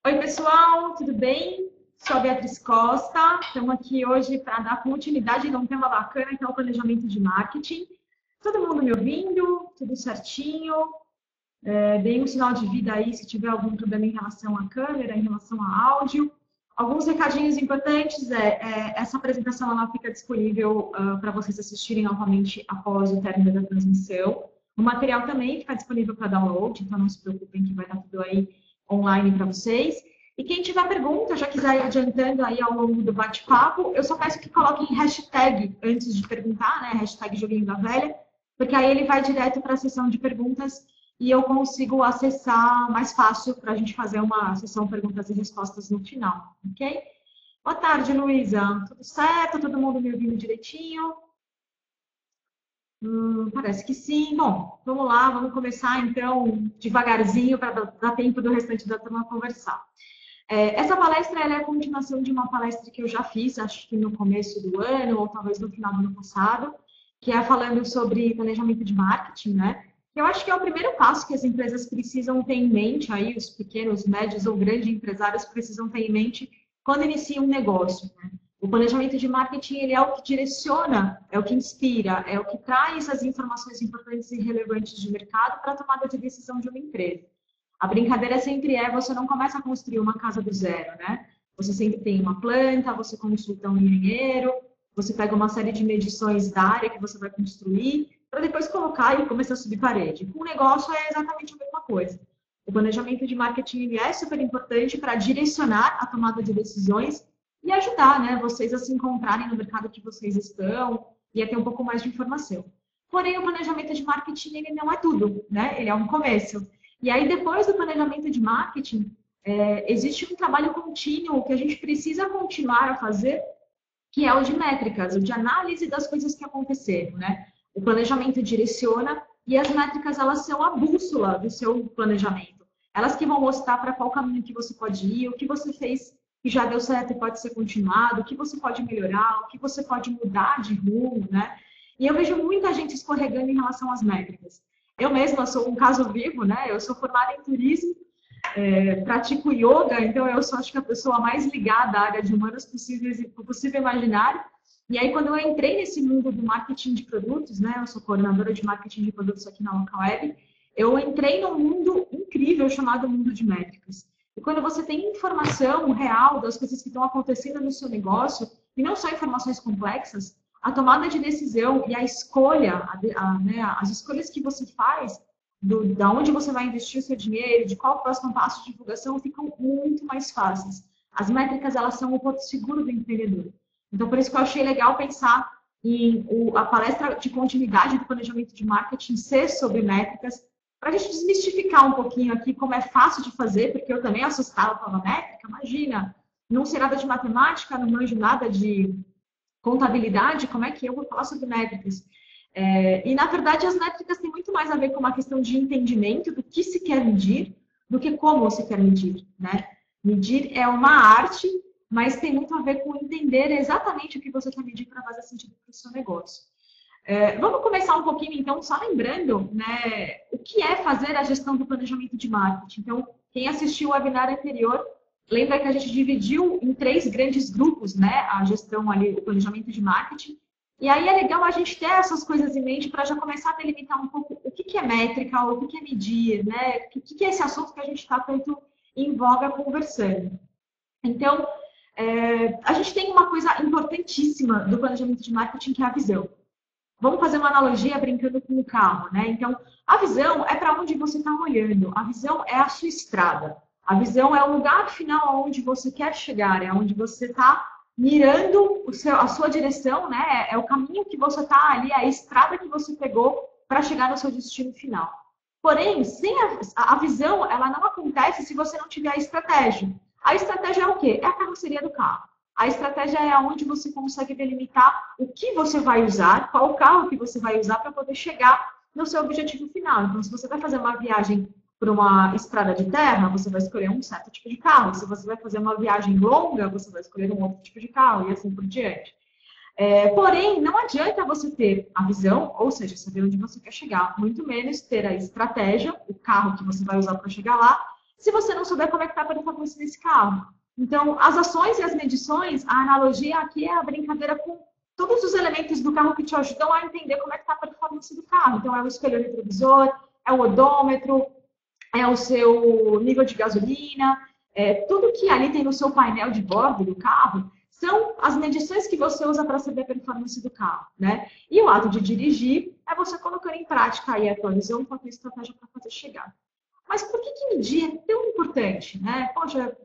Oi, pessoal, tudo bem? Sou a Beatriz Costa. Estamos aqui hoje para dar continuidade a um tema bacana que é o planejamento de marketing. Todo mundo me ouvindo? Tudo certinho? Deem um sinal de vida aí se tiver algum problema em relação à câmera, em relação a áudio. Alguns recadinhos importantes essa apresentação ela fica disponível para vocês assistirem novamente após o término da transmissão. O material também fica disponível para download, então não se preocupem que vai estar tudo aí online para vocês. E quem tiver pergunta, já quiser ir adiantando aí ao longo do bate-papo, eu só peço que coloquem hashtag antes de perguntar, né? Hashtag Joguinho da Velha, porque aí ele vai direto para a sessão de perguntas e eu consigo acessar mais fácil para a gente fazer uma sessão perguntas e respostas no final, ok? Boa tarde, Luísa. Tudo certo? Todo mundo me ouvindo direitinho? Parece que sim. Bom, vamos lá, vamos começar então devagarzinho para dar tempo do restante da turma conversar. Essa palestra ela é a continuação de uma palestra que eu já fiz, acho que no começo do ano, ou talvez no final do ano passado, que é falando sobre planejamento de marketing, né? Eu acho que é o primeiro passo que as empresas precisam ter em mente, aí os pequenos, médios ou grandes empresários precisam ter em mente quando iniciam um negócio, né? O planejamento de marketing ele é o que direciona, é o que inspira, é o que traz as informações importantes e relevantes de mercado para a tomada de decisão de uma empresa. A brincadeira sempre é, você não começa a construir uma casa do zero, né? Você sempre tem uma planta, você consulta um engenheiro, você pega uma série de medições da área que você vai construir, para depois colocar e começar a subir parede. Com o negócio é exatamente a mesma coisa. O planejamento de marketing ele é super importante para direcionar a tomada de decisões e ajudar, né, vocês a se encontrarem no mercado que vocês estão e a ter um pouco mais de informação. Porém, o planejamento de marketing ele não é tudo, né? Ele é um começo. E aí, depois do planejamento de marketing, existe um trabalho contínuo que a gente precisa continuar a fazer, que é o de métricas, o de análise das coisas que aconteceram, né? O planejamento direciona e as métricas, elas são a bússola do seu planejamento. Elas que vão mostrar para qual caminho que você pode ir, o que você fez que já deu certo e pode ser continuado, o que você pode melhorar, o que você pode mudar de rumo, né? E eu vejo muita gente escorregando em relação às métricas. Eu mesma sou um caso vivo, né? Eu sou formada em turismo, pratico yoga, então eu sou, acho que, a pessoa mais ligada à área de humanas possível imaginar. E aí, quando eu entrei nesse mundo do marketing de produtos, né? Eu sou coordenadora de marketing de produtos aqui na Localweb, eu entrei num mundo incrível chamado mundo de métricas. E quando você tem informação real das coisas que estão acontecendo no seu negócio, e não só informações complexas, a tomada de decisão e a escolha, né, as escolhas que você faz, da onde você vai investir o seu dinheiro, de qual o próximo passo de divulgação, ficam muito mais fáceis. As métricas, elas são o porto seguro do empreendedor. Então, por isso que eu achei legal pensar em a palestra de continuidade do planejamento de marketing ser sobre métricas, para a gente desmistificar um pouquinho aqui como é fácil de fazer, porque eu também assustava com a métrica, imagina, não sei nada de matemática, não manjo nada de contabilidade, como é que eu vou falar sobre métricas? E, na verdade, as métricas têm muito mais a ver com uma questão de entendimento do que se quer medir, do que como se quer medir, né? Medir é uma arte, mas tem muito a ver com entender exatamente o que você quer medir para fazer sentido para o seu negócio. Vamos começar um pouquinho, então, só lembrando, né, o que é fazer a gestão do planejamento de marketing. Então, quem assistiu o webinar anterior, lembra que a gente dividiu em 3 grandes grupos, né, a gestão ali, o planejamento de marketing. E aí é legal a gente ter essas coisas em mente para já começar a delimitar um pouco o que é métrica, o que é medir, né, o que é esse assunto que a gente está tanto em voga conversando. Então, a gente tem uma coisa importantíssima do planejamento de marketing, que é a visão. Vamos fazer uma analogia brincando com o carro, né? Então, a visão é para onde você está olhando. A visão é a sua estrada. A visão é o lugar final aonde você quer chegar, é onde você está mirando a sua direção, né? É o caminho que você está ali, a estrada que você pegou para chegar no seu destino final. Porém, sem a visão, ela não acontece se você não tiver a estratégia. A estratégia é o quê? É a carroceria do carro. A estratégia é onde você consegue delimitar o que você vai usar, qual o carro que você vai usar para poder chegar no seu objetivo final. Então, se você vai fazer uma viagem por uma estrada de terra, você vai escolher um certo tipo de carro. Se você vai fazer uma viagem longa, você vai escolher um outro tipo de carro e assim por diante. Porém, não adianta você ter a visão, ou seja, saber onde você quer chegar, muito menos ter a estratégia, o carro que você vai usar para chegar lá, se você não souber como é que está a performance desse carro. Então, as ações e as medições, a analogia aqui é a brincadeira com todos os elementos do carro que te ajudam a entender como é que está a performance do carro. Então, é o espelho retrovisor, é o odômetro, é o seu nível de gasolina, tudo que ali tem no seu painel de bordo do carro são as medições que você usa para saber a performance do carro, né? E o ato de dirigir é você colocando em prática aí a tua visão com a tua estratégia para fazer chegar. Mas por que medir é tão importante, né? Poxa,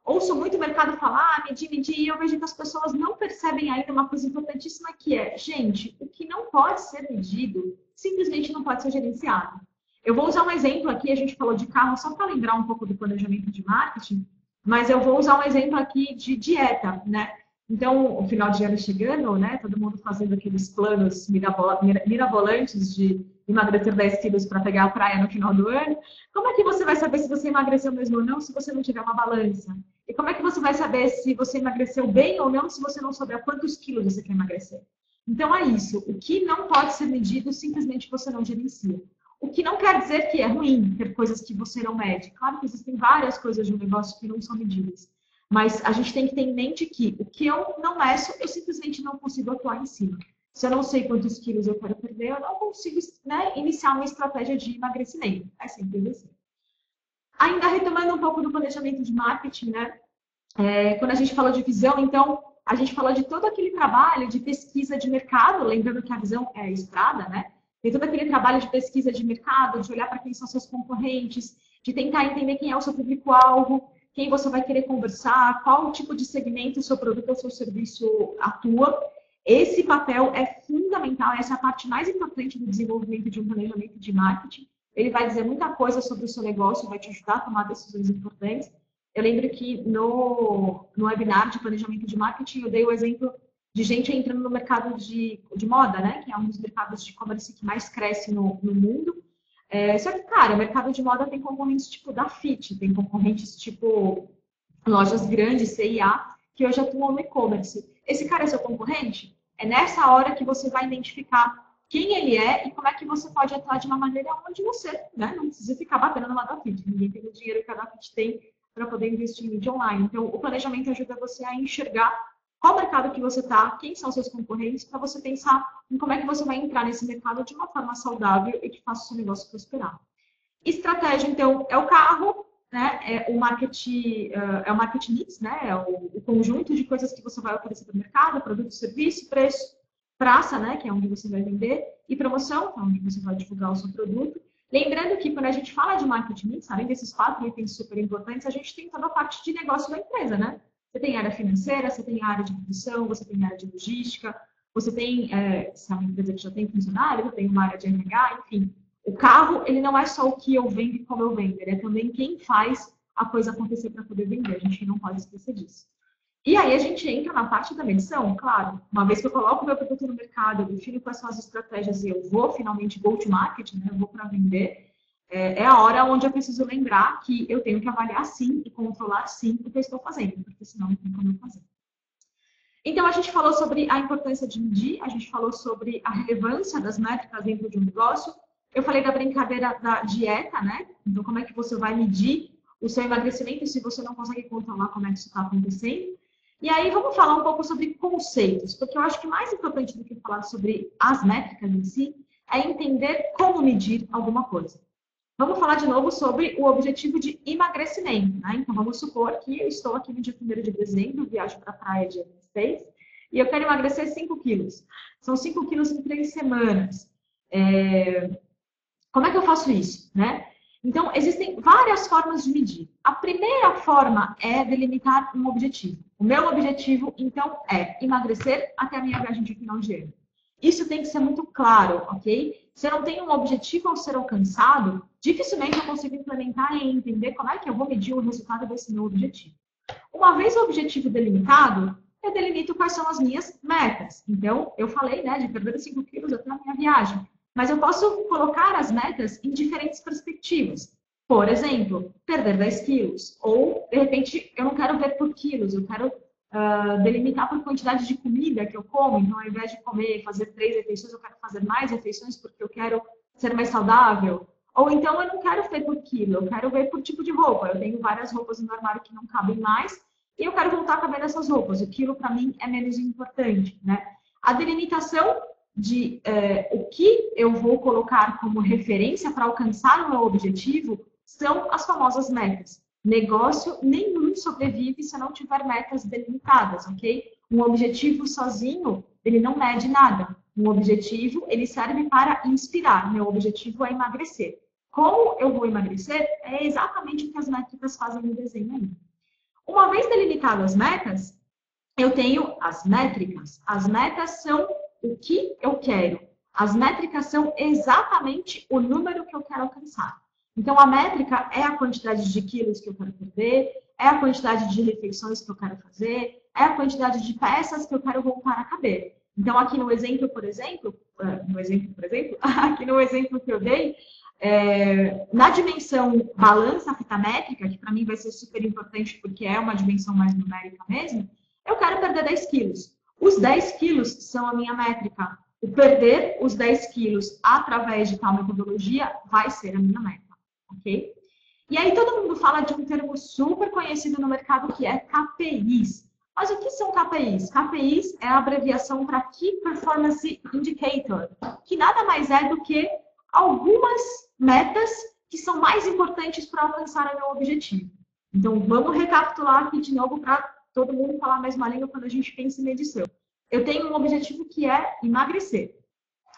ouço muito o mercado falar, medir, e eu vejo que as pessoas não percebem ainda uma coisa importantíssima que é, gente, o que não pode ser medido simplesmente não pode ser gerenciado. Eu vou usar um exemplo aqui, a gente falou de carro, só para lembrar um pouco do planejamento de marketing, mas eu vou usar um exemplo aqui de dieta, né? Então, o final de ano chegando, né? Todo mundo fazendo aqueles planos mirabolantes de emagrecer 10 quilos para pegar a praia no final do ano. Como é que você vai saber se você emagreceu mesmo ou não se você não tiver uma balança? E como é que você vai saber se você emagreceu bem ou não se você não souber quantos quilos você quer emagrecer? Então, é isso. O que não pode ser medido, simplesmente você não gerencia. O que não quer dizer que é ruim ter coisas que você não mede. Claro que existem várias coisas de um negócio que não são medidas. Mas a gente tem que ter em mente que o que eu não meço, eu simplesmente não consigo atuar em cima. Se eu não sei quantos quilos eu quero perder, eu não consigo, né, iniciar uma estratégia de emagrecimento. É simples assim. Ainda retomando um pouco do planejamento de marketing, né? Quando a gente fala de visão, então, a gente fala de todo aquele trabalho de pesquisa de mercado, lembrando que a visão é a estrada, né? Tem todo aquele trabalho de pesquisa de mercado, de olhar para quem são seus concorrentes, de tentar entender quem é o seu público-alvo, quem você vai querer conversar, qual tipo de segmento o seu produto ou seu serviço atua. Esse papel é fundamental, essa é a parte mais importante do desenvolvimento de um planejamento de marketing. Ele vai dizer muita coisa sobre o seu negócio, vai te ajudar a tomar decisões importantes. Eu lembro que no webinar de planejamento de marketing, eu dei o exemplo de gente entrando no mercado de moda, né? Que é um dos mercados de e-commerce que mais cresce no mundo. Só que, cara, o mercado de moda tem concorrentes tipo da Fit, tem concorrentes tipo lojas grandes, C&A, que hoje atuam no e-commerce. Esse cara é seu concorrente? É nessa hora que você vai identificar quem ele é e como é que você pode atuar de uma maneira onde você, né, não precisa ficar batendo numa da Fit. Ninguém tem o dinheiro que a da Fit tem para poder investir em mídia online. Então, o planejamento ajuda você a enxergar qual mercado que você está, quem são seus concorrentes, para você pensar em como é que você vai entrar nesse mercado de uma forma saudável e que faça o seu negócio prosperar. Estratégia, então, é o carro, né? É o marketing mix, né? É o conjunto de coisas que você vai oferecer para o mercado, produto, serviço, preço, praça, né? Que é onde você vai vender, e promoção, que é onde você vai divulgar o seu produto. Lembrando que quando a gente fala de marketing mix, além desses 4 itens super importantes, a gente tem toda a parte de negócio da empresa, né? Você tem área financeira, você tem área de produção, você tem área de logística, você tem, se é uma empresa que já tem funcionário, você tem uma área de RH, enfim. O carro, ele não é só o que eu vendo e como eu vendo, ele é também quem faz a coisa acontecer para poder vender. A gente não pode esquecer disso. E aí a gente entra na parte da medição, claro. Uma vez que eu coloco o meu produto no mercado, eu defino quais são as estratégias e eu vou finalmente go to market, né? Eu vou para vender. É a hora onde eu preciso lembrar que eu tenho que avaliar sim e controlar sim o que eu estou fazendo, porque senão não tem como eu fazer. Então, a gente falou sobre a importância de medir, a gente falou sobre a relevância das métricas dentro de um negócio. Eu falei da brincadeira da dieta, né? Então, como é que você vai medir o seu emagrecimento se você não consegue controlar como é que isso está acontecendo? E aí, vamos falar um pouco sobre conceitos, porque eu acho que mais importante do que falar sobre as métricas em si é entender como medir alguma coisa. Vamos falar de novo sobre o objetivo de emagrecimento, né? Então, vamos supor que eu estou aqui no dia 1º de dezembro, viajo para a praia dia 26, e eu quero emagrecer 5 quilos. São 5 quilos em 3 semanas. Como é que eu faço isso, né? Então, existem várias formas de medir. A primeira forma é delimitar um objetivo. O meu objetivo, então, é emagrecer até a minha viagem de final de ano. Isso tem que ser muito claro, ok? Se eu não tenho um objetivo a ser alcançado, dificilmente eu consigo implementar e entender como é que eu vou medir o resultado desse meu objetivo. Uma vez o objetivo delimitado, eu delimito quais são as minhas metas. Então, eu falei, né, de perder 5 quilos até a minha viagem. Mas eu posso colocar as metas em diferentes perspectivas. Por exemplo, perder 10 quilos. Ou, de repente, eu não quero ver por quilos, eu quero delimitar por quantidade de comida que eu como. Então, ao invés de comer, fazer 3 refeições, eu quero fazer mais refeições porque eu quero ser mais saudável. Ou então eu não quero ver por quilo, eu quero ver por tipo de roupa. Eu tenho várias roupas no armário que não cabem mais e eu quero voltar a caber nessas roupas. O quilo para mim é menos importante, né? A delimitação de o que eu vou colocar como referência para alcançar o meu objetivo são as famosas metas. Negócio nenhum sobrevive se não tiver metas delimitadas, ok? Um objetivo sozinho, ele não mede nada. Um objetivo, ele serve para inspirar. Meu objetivo é emagrecer. Como eu vou emagrecer? É exatamente o que as métricas fazem no desenho aí. Uma vez delimitadas as metas, eu tenho as métricas. As metas são o que eu quero. As métricas são exatamente o número que eu quero alcançar. Então, a métrica é a quantidade de quilos que eu quero perder, é a quantidade de refeições que eu quero fazer, é a quantidade de peças que eu quero voltar a caber. Então, aqui no exemplo, por exemplo, aqui no exemplo que eu dei, na dimensão balança fita métrica, que para mim vai ser super importante porque é uma dimensão mais numérica mesmo, eu quero perder 10 quilos. Os 10 quilos são a minha métrica. O perder os 10 quilos através de tal metodologia vai ser a minha meta, ok? E aí todo mundo fala de um termo super conhecido no mercado que é KPIs. Mas o que são KPIs? KPIs é a abreviação para Key Performance Indicator, que nada mais é do que algumas metas que são mais importantes para alcançar o meu objetivo. Então, vamos recapitular aqui de novo para todo mundo falar a mesma língua quando a gente pensa em medição. Eu tenho um objetivo que é emagrecer.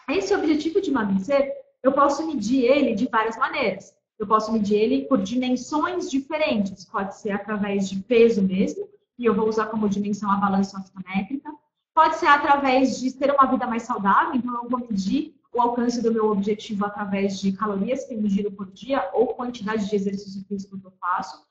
Esse objetivo de emagrecer, eu posso medir ele de várias maneiras. Eu posso medir ele por dimensões diferentes. Pode ser através de peso mesmo, e eu vou usar como dimensão a balança métrica. Pode ser através de ter uma vida mais saudável, então eu vou medir o alcance do meu objetivo através de calorias que eu ingiro por dia ou quantidade de exercício físico que eu faço.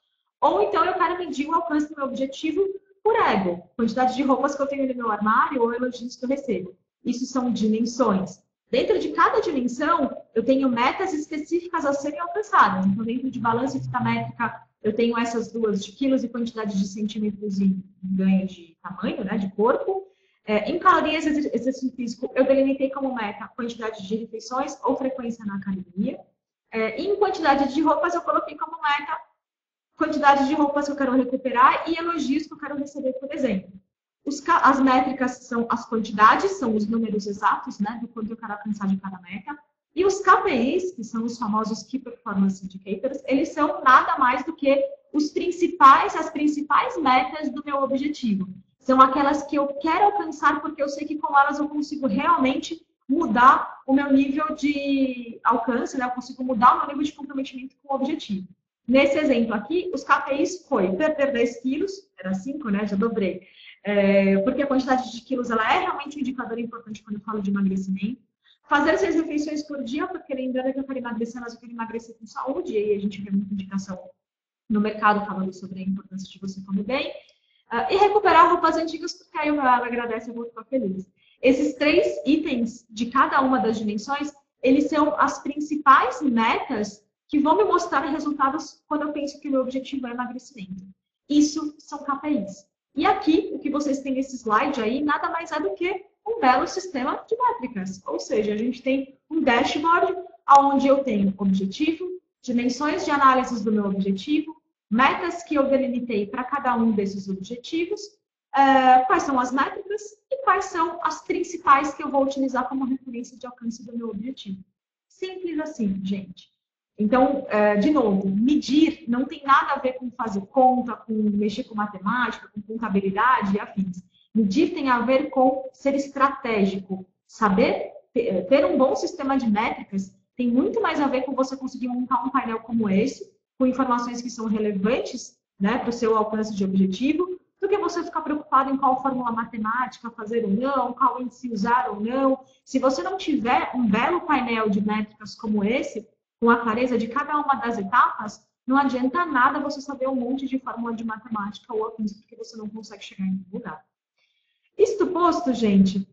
Ou então eu quero medir o alcance do meu objetivo por ego, quantidade de roupas que eu tenho no meu armário ou elogios que eu recebo. Isso são dimensões. Dentro de cada dimensão, eu tenho metas específicas a serem alcançadas. Então, dentro de balança e fita métrica, eu tenho essas duas de quilos e quantidade de centímetros em ganho de tamanho, né, de corpo. Em calorias e exercício físico, eu delimitei como meta a quantidade de refeições ou frequência na academia. Em quantidade de roupas, eu coloquei como meta quantidade de roupas que eu quero recuperar e elogios que eu quero receber, por exemplo. As métricas são as quantidades, são os números exatos, né, do quanto eu quero alcançar de cada meta. E os KPIs, que são os famosos Key Performance Indicators, eles são nada mais do que as principais metas do meu objetivo. São aquelas que eu quero alcançar porque eu sei que com elas eu consigo realmente mudar o meu nível de alcance, né? Eu consigo mudar o meu nível de comprometimento com o objetivo. Nesse exemplo aqui, os KPIs foi perder 10 quilos, era 5, né? Já dobrei. Porque a quantidade de quilos ela é realmente um indicador importante quando eu falo de emagrecimento. Fazer 6 refeições por dia, porque lembrando que eu quero emagrecer, mas eu quero emagrecer com saúde, e aí a gente vê muita indicação no mercado falando sobre a importância de você comer bem. E recuperar roupas antigas, porque aí o meu ego agradece e eu vou ficar feliz. Esses 3 itens de cada uma das dimensões, eles são as principais metas que vão me mostrar resultados quando eu penso que o meu objetivo é emagrecimento. Isso são KPIs. E aqui, o que vocês têm nesse slide aí, nada mais é do que um belo sistema de métricas. Ou seja, a gente tem um dashboard onde eu tenho objetivo, dimensões de análise do meu objetivo, metas que eu delimitei para cada um desses objetivos, quais são as métricas e quais são as principais que eu vou utilizar como referência de alcance do meu objetivo. Simples assim, gente. Então, de novo, medir não tem nada a ver com fazer conta, com mexer com matemática, com contabilidade e afins. Medir tem a ver com ser estratégico. Saber ter um bom sistema de métricas tem muito mais a ver com você conseguir montar um painel como esse, com informações que são relevantes, né, para o seu alcance de objetivo, do que você ficar preocupado em qual fórmula matemática fazer ou não, qual índice usar ou não. Se você não tiver um belo painel de métricas como esse, com a clareza de cada uma das etapas, não adianta nada você saber um monte de fórmula de matemática ou afins, porque você não consegue chegar em nenhum lugar. Isto posto, gente,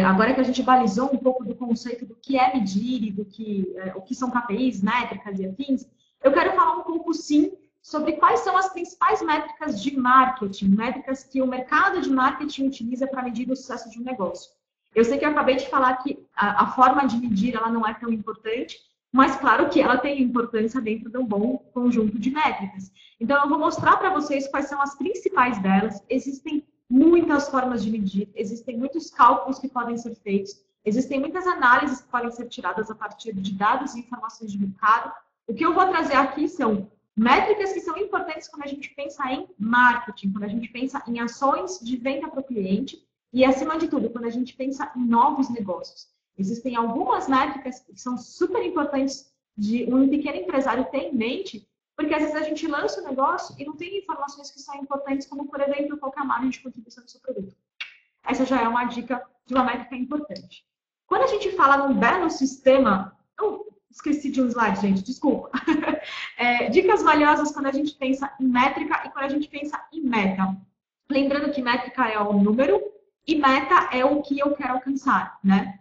agora que a gente balizou um pouco do conceito do que é medir e do que, o que são KPIs, métricas e afins, eu quero falar um pouco, sim, sobre quais são as principais métricas de marketing, métricas que o mercado de marketing utiliza para medir o sucesso de um negócio. Eu sei que eu acabei de falar que a forma de medir ela não é tão importante, mas claro que ela tem importância dentro de um bom conjunto de métricas. Então, eu vou mostrar para vocês quais são as principais delas. Existem muitas formas de medir, existem muitos cálculos que podem ser feitos, existem muitas análises que podem ser tiradas a partir de dados e informações de mercado. O que eu vou trazer aqui são métricas que são importantes quando a gente pensa em marketing, quando a gente pensa em ações de venda para o cliente e, acima de tudo, quando a gente pensa em novos negócios. Existem algumas métricas que são super importantes de um pequeno empresário ter em mente, porque às vezes a gente lança um negócio e não tem informações que são importantes, como, por exemplo, qual é a margem de contribuição do seu produto. Essa já é uma dica de uma métrica importante. Quando a gente fala num belo sistema... esqueci de um slide, gente, desculpa. Dicas valiosas quando a gente pensa em métrica e quando a gente pensa em meta. Lembrando que métrica é o número e meta é o que eu quero alcançar, né?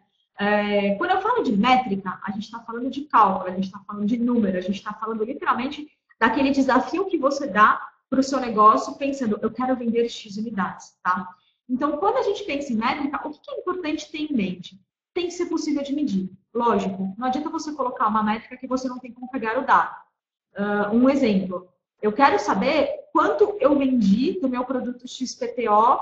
Quando eu falo de métrica, a gente está falando de cálculo, a gente está falando de número, a gente está falando literalmente daquele desafio que você dá para o seu negócio, pensando, eu quero vender X unidades, tá? Então, quando a gente pensa em métrica, o que é importante ter em mente? Tem que ser possível de medir. Lógico, não adianta você colocar uma métrica que você não tem como pegar o dado. Um exemplo, eu quero saber quanto eu vendi do meu produto XPTO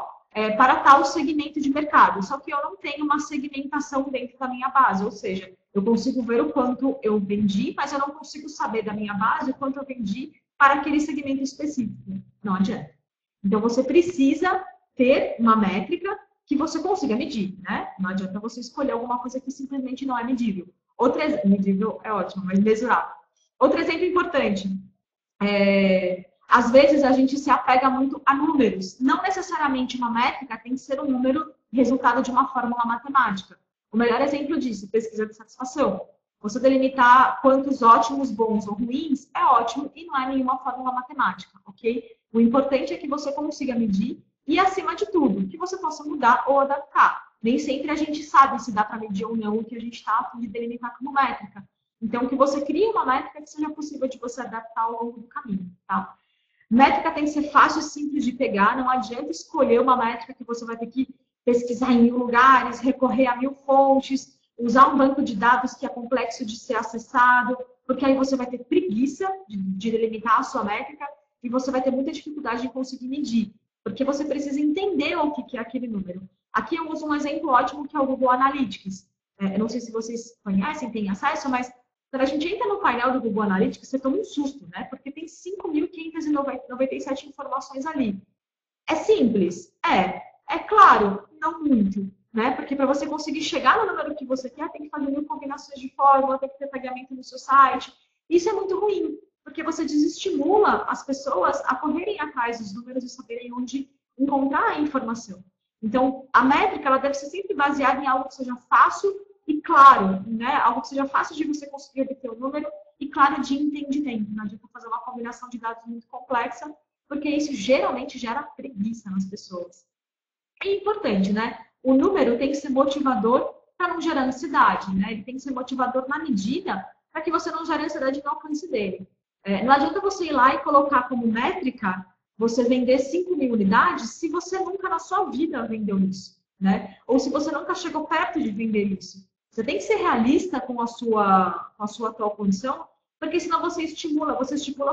para tal segmento de mercado. Só que eu não tenho uma segmentação dentro da minha base, ou seja, eu consigo ver o quanto eu vendi, mas eu não consigo saber da minha base o quanto eu vendi para aquele segmento específico. Não adianta. Então, você precisa ter uma métrica que você consiga medir, né? Não adianta você escolher alguma coisa que simplesmente não é medível. Medível é ótimo, mas mesurável. Outro exemplo importante, às vezes a gente se apega muito a números. Não necessariamente uma métrica tem que ser um número resultado de uma fórmula matemática. O melhor exemplo disso, pesquisa de satisfação. Você delimitar quantos ótimos, bons ou ruins é ótimo e não é nenhuma fórmula matemática, ok? O importante é que você consiga medir e, acima de tudo, que você possa mudar ou adaptar. Nem sempre a gente sabe se dá para medir ou não o que a gente está a fim de delimitar como métrica. Então, que você crie uma métrica que seja possível de você adaptar ao longo do caminho, tá? Métrica tem que ser fácil e simples de pegar. Não adianta escolher uma métrica que você vai ter que pesquisar em 1000 lugares, recorrer a 1000 fontes, usar um banco de dados que é complexo de ser acessado, porque aí você vai ter preguiça de delimitar a sua métrica e você vai ter muita dificuldade de conseguir medir. Porque você precisa entender o que é aquele número. Aqui eu uso um exemplo ótimo que é o Google Analytics. Eu não sei se vocês conhecem, têm acesso, mas quando a gente entra no painel do Google Analytics, você toma um susto, né? Porque tem 5.597 informações ali. É simples? É claro, não muito, né? Porque para você conseguir chegar no número que você quer, tem que fazer 1000 combinações de fórmula, tem que ter pagamento no seu site. Isso é muito ruim, porque você desestimula as pessoas a correrem atrás dos números e saberem onde encontrar a informação. Então, a métrica ela deve ser sempre baseada em algo que seja fácil e claro, né? Algo que seja fácil de você conseguir obter o número e claro de entendimento. Não adianta fazer uma combinação de dados muito complexa, porque isso geralmente gera preguiça nas pessoas. É importante, né? O número tem que ser motivador para não gerar ansiedade, né? Ele tem que ser motivador na medida para que você não gere ansiedade no alcance dele. Não adianta você ir lá e colocar como métrica você vender 5.000 unidades se você nunca na sua vida vendeu isso, né? Ou se você nunca chegou perto de vender isso. Você tem que ser realista com a sua atual condição, porque senão você estipula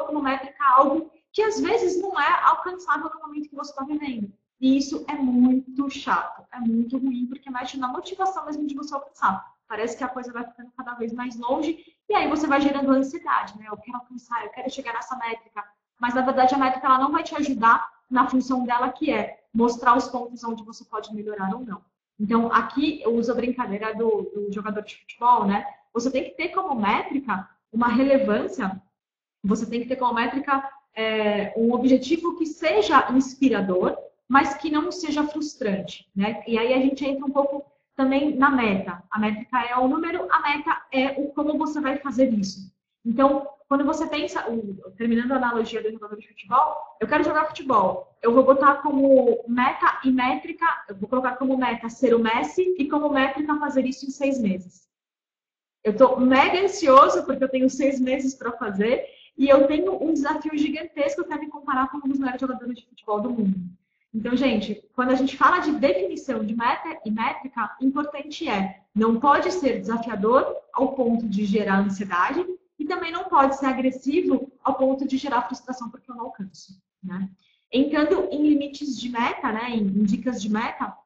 como métrica algo que às vezes não é alcançável no momento que você está vivendo. E isso é muito chato, é muito ruim, porque mexe na motivação mesmo de você alcançar. Parece que a coisa vai ficando cada vez mais longe e aí você vai gerando ansiedade, né? Eu quero alcançar, eu quero chegar nessa métrica. Mas, na verdade, a métrica ela não vai te ajudar na função dela, que é mostrar os pontos onde você pode melhorar ou não. Então, aqui eu uso a brincadeira do jogador de futebol, né? Você tem que ter como métrica uma relevância, você tem que ter como métrica um objetivo que seja inspirador, mas que não seja frustrante, né? E aí a gente entra um pouco também na meta. A métrica é o número, a meta é o como você vai fazer isso. Então, quando você pensa, terminando a analogia do jogador de futebol, eu quero jogar futebol. Eu vou botar como meta e métrica, eu vou colocar como meta ser o Messi e como métrica fazer isso em 6 meses. Eu estou mega ansioso porque eu tenho 6 meses para fazer e eu tenho um desafio gigantesco para me comparar com um dos melhores jogadores de futebol do mundo. Então, gente, quando a gente fala de definição de meta e métrica, importante não pode ser desafiador ao ponto de gerar ansiedade e também não pode ser agressivo ao ponto de gerar frustração porque eu não alcanço, né? Entrando em limites de meta, né, em dicas de meta,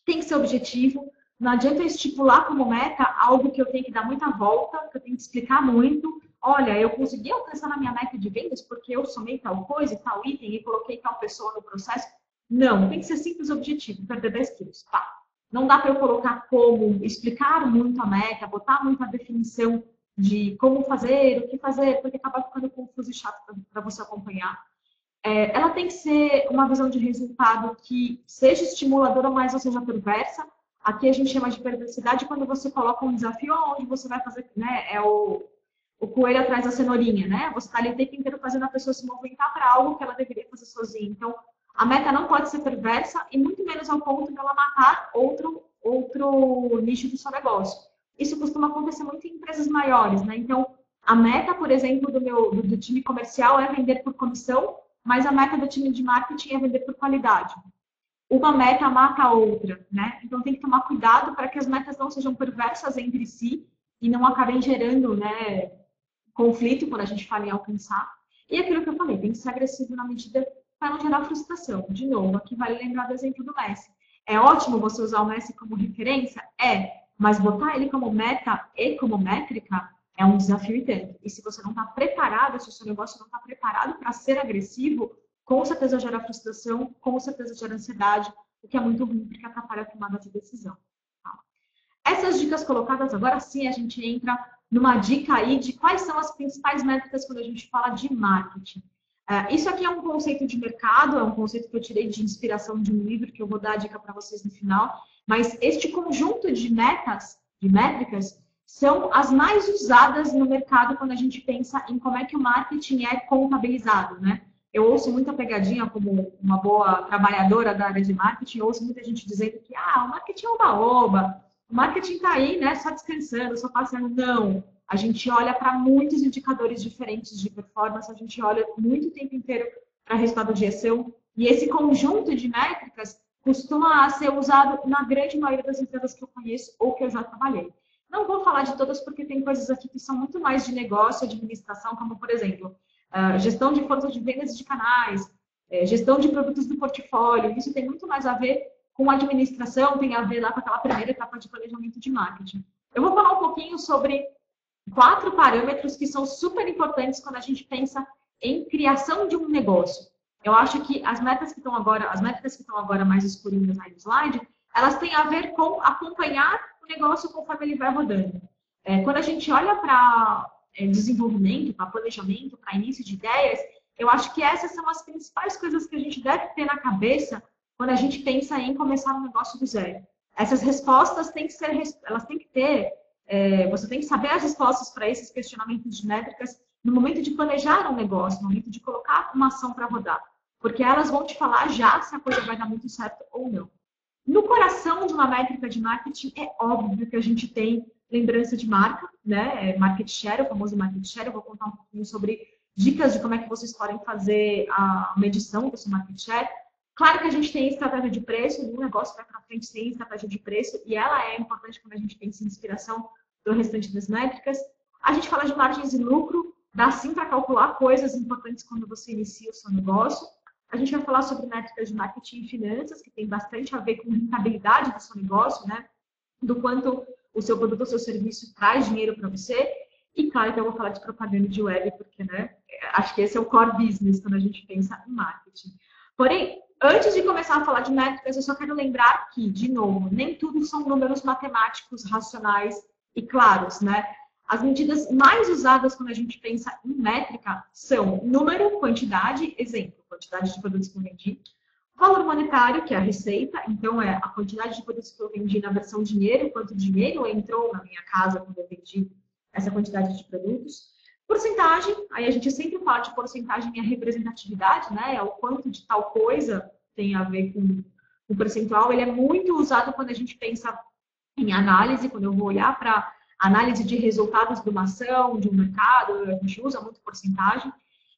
tem que ser objetivo. Não adianta eu estipular como meta algo que eu tenho que dar muita volta, que eu tenho que explicar muito. Olha, eu consegui alcançar na minha meta de vendas porque eu somei tal coisa, tal item e coloquei tal pessoa no processo. Não, tem que ser simples objetivo, perder 10 quilos. Tá. Não dá para eu colocar como, explicar muito a meta, botar muita definição de como fazer, o que fazer, porque acaba ficando confuso e chato para você acompanhar. Ela tem que ser uma visão de resultado que seja estimuladora, mas não seja perversa. Aqui a gente chama de perversidade quando você coloca um desafio onde você vai fazer, né? É o coelho atrás da cenourinha, né? Você está ali o tempo inteiro fazendo a pessoa se movimentar para algo que ela deveria fazer sozinha. Então, a meta não pode ser perversa e muito menos ao ponto de ela matar outro nicho do seu negócio. Isso costuma acontecer muito em empresas maiores, né? Então, a meta, por exemplo, do time comercial é vender por comissão, mas a meta do time de marketing é vender por qualidade. Uma meta mata a outra, né? Então tem que tomar cuidado para que as metas não sejam perversas entre si e não acabem gerando, né, conflito quando a gente fala em alcançar. E aquilo que eu falei, tem que ser agressivo na medida para não gerar frustração. De novo, aqui vale lembrar do exemplo do Messi. É ótimo você usar o Messi como referência? Mas botar ele como meta e como métrica é um desafio e tanto. E se você não está preparado, se o seu negócio não está preparado para ser agressivo, com certeza gera frustração, com certeza gera ansiedade, o que é muito ruim porque atrapalha a tomada de decisão. Tá? Essas dicas colocadas, agora sim a gente entra numa dica aí de quais são as principais métricas quando a gente fala de marketing. Isso aqui é um conceito de mercado, é um conceito que eu tirei de inspiração de um livro, que eu vou dar a dica para vocês no final, mas este conjunto de metas, de métricas, são as mais usadas no mercado quando a gente pensa em como é que o marketing é contabilizado, né? Eu ouço muita pegadinha como uma boa trabalhadora da área de marketing, eu ouço muita gente dizendo que o marketing é oba-oba, o marketing está aí, né, só descansando, só passando. Não, a gente olha para muitos indicadores diferentes de performance, a gente olha muito tempo inteiro para resultado de ação, e esse conjunto de métricas costuma ser usado na grande maioria das empresas que eu conheço ou que eu já trabalhei. Não vou falar de todas porque tem coisas aqui que são muito mais de negócio, administração, como, por exemplo, gestão de força de vendas e de canais, gestão de produtos do portfólio. Isso tem muito mais a ver com administração, tem a ver lá com aquela primeira etapa de planejamento de marketing. Eu vou falar um pouquinho sobre 4 parâmetros que são super importantes quando a gente pensa em criação de um negócio. Eu acho que as métricas que estão agora mais escurinhas aí no slide, elas têm a ver com acompanhar o negócio conforme ele vai rodando. Quando a gente olha para desenvolvimento, para planejamento, para início de ideias, eu acho que essas são as principais coisas que a gente deve ter na cabeça quando a gente pensa em começar um negócio do zero. Essas respostas têm que ser, elas têm que ter, você tem que saber as respostas para esses questionamentos de métricas no momento de planejar um negócio, no momento de colocar uma ação para rodar, porque elas vão te falar já se a coisa vai dar muito certo ou não. No coração de uma métrica de marketing, é óbvio que a gente tem lembrança de marca, né? Market share, o famoso market share. Eu vou contar um pouquinho sobre dicas de como é que vocês podem fazer a medição do seu market share. Claro que a gente tem estratégia de preço, o negócio vai para frente sem estratégia de preço, e ela é importante quando a gente pensa em inspiração do restante das métricas. A gente fala de margens e lucro, dá sim para calcular coisas importantes quando você inicia o seu negócio. A gente vai falar sobre métricas de marketing e finanças, que tem bastante a ver com rentabilidade do seu negócio, né? Do quanto o seu produto ou seu serviço traz dinheiro para você. E claro que eu vou falar de propaganda de web, porque, né, acho que esse é o core business quando a gente pensa em marketing. Porém, antes de começar a falar de métricas, eu só quero lembrar que, de novo, nem tudo são números matemáticos, racionais e claros, né? As medidas mais usadas quando a gente pensa em métrica são número, quantidade, exemplo, quantidade de produtos que eu vendi, valor monetário, que é a receita, então é a quantidade de produtos que eu vendi na versão dinheiro, quanto dinheiro entrou na minha casa quando eu vendi essa quantidade de produtos. Porcentagem, aí a gente sempre fala de porcentagem e a representatividade, né? É o quanto de tal coisa tem a ver com o percentual. Ele é muito usado quando a gente pensa em análise, quando eu vou olhar para análise de resultados de uma ação, de um mercado, a gente usa muito porcentagem.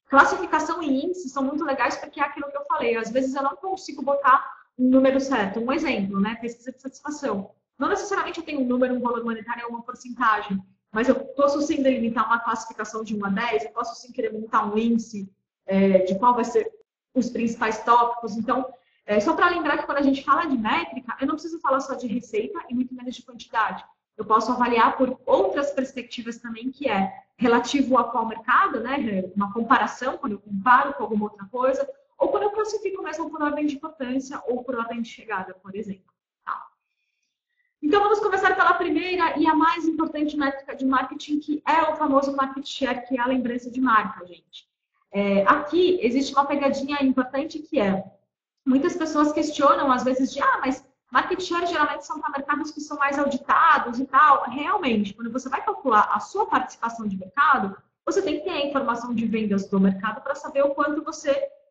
Classificação e índice são muito legais porque é aquilo que eu falei. Às vezes eu não consigo botar um número certo. Um exemplo, né? Pesquisa de satisfação. Não necessariamente eu tenho um número, um valor monetário ou uma porcentagem, mas eu posso sim delimitar uma classificação de 1 a 10, eu posso sim querer montar um índice de qual vai ser os principais tópicos. Então, só para lembrar que quando a gente fala de métrica, eu não preciso falar só de receita e muito menos de quantidade. Eu posso avaliar por outras perspectivas também, que é relativo a qual mercado, né? Uma comparação, quando eu comparo com alguma outra coisa, ou quando eu classifico mesmo por ordem de importância ou por ordem de chegada, por exemplo. Tá? Então, vamos começar pela primeira e a mais importante métrica de marketing, que é o famoso market share, que é a lembrança de marca, gente. Aqui existe uma pegadinha importante que é, muitas pessoas questionam, às vezes, mas market share geralmente são para mercados que são mais auditados e tal. Realmente, quando você vai calcular a sua participação de mercado, você tem que ter a informação de vendas do mercado para saber o quanto você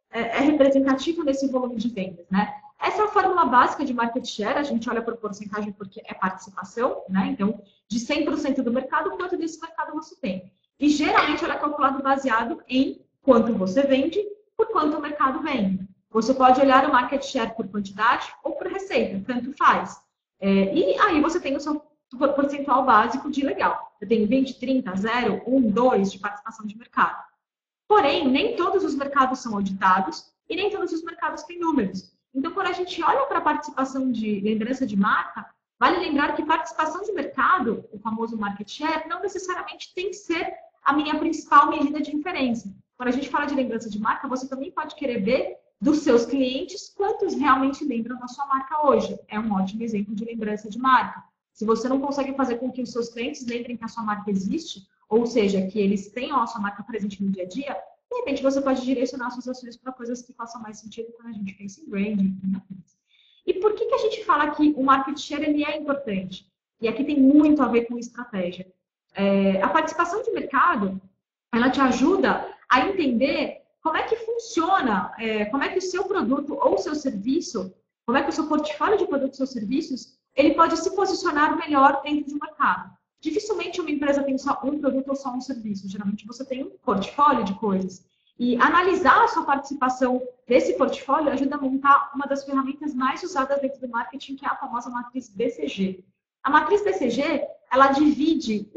é representativo nesse volume de vendas, né? Essa é a fórmula básica de market share, a gente olha por porcentagem porque é participação, né? Então, de 100% do mercado, quanto desse mercado você tem. E geralmente ela é calculado baseado em quanto você vende por quanto o mercado vende. Você pode olhar o market share por quantidade ou por receita, tanto faz. E aí você tem o seu percentual básico de legal. Eu tenho 20, 30, 0, 1, 2 de participação de mercado. Porém, nem todos os mercados são auditados e nem todos os mercados têm números. Então, quando a gente olha para a participação de lembrança de marca, vale lembrar que participação de mercado, o famoso market share, não necessariamente tem que ser a minha principal medida de referência. Quando a gente fala de lembrança de marca, você também pode querer ver dos seus clientes quantos realmente lembram da sua marca hoje. É um ótimo exemplo de lembrança de marca. Se você não consegue fazer com que os seus clientes lembrem que a sua marca existe, ou seja, que eles tenham a sua marca presente no dia a dia, de repente você pode direcionar suas ações para coisas que façam mais sentido quando a gente pensa em branding. E por que a gente fala que o market share ele é importante? E aqui tem muito a ver com estratégia. A participação de mercado, ela te ajuda a entender como é que funciona, como é que o seu produto ou o seu serviço, como é que o seu portfólio de produtos ou serviços, ele pode se posicionar melhor dentro de um mercado. Dificilmente uma empresa tem só um produto ou só um serviço. Geralmente você tem um portfólio de coisas. E analisar a sua participação desse portfólio ajuda a montar uma das ferramentas mais usadas dentro do marketing, que é a famosa matriz BCG. A matriz BCG, ela divide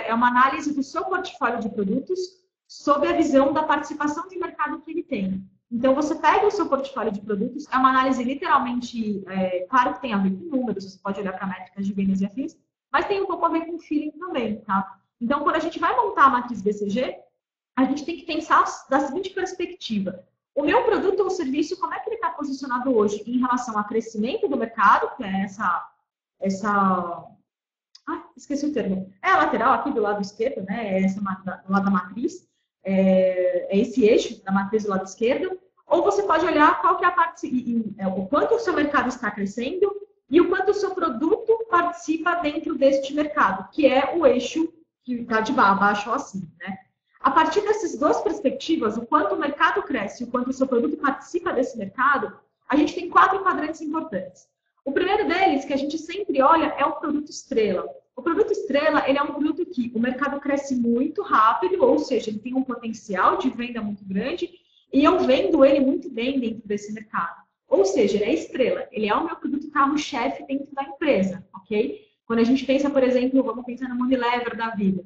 é uma análise do seu portfólio de produtos sob a visão da participação de mercado que ele tem. Então, você pega o seu portfólio de produtos, é uma análise literalmente, claro que tem a ver com números, você pode olhar para métricas de vendas e afins, mas tem um pouco a ver com feeling também, tá? Então, quando a gente vai montar a matriz BCG, a gente tem que pensar da seguinte perspectiva. O meu produto ou serviço, como é que ele está posicionado hoje em relação ao crescimento do mercado, que é esqueci o termo. É a lateral aqui do lado esquerdo, né? Essa do lado da matriz. É esse eixo da matriz do lado esquerdo. Ou você pode olhar qual que é a parte, o quanto o seu mercado está crescendo e o quanto o seu produto participa dentro deste mercado, que é o eixo que está de baixo ou acima, né? A partir dessas duas perspectivas, o quanto o mercado cresce e o quanto o seu produto participa desse mercado, a gente tem 4 quadrantes importantes. O primeiro deles, que a gente sempre olha, é o produto estrela. O produto estrela, ele é um produto que o mercado cresce muito rápido, ou seja, ele tem um potencial de venda muito grande, e eu vendo ele muito bem dentro desse mercado. Ou seja, ele é estrela, ele é o meu produto carro-chefe dentro da empresa, ok? Quando a gente pensa, por exemplo, vamos pensar no Unilever da vida,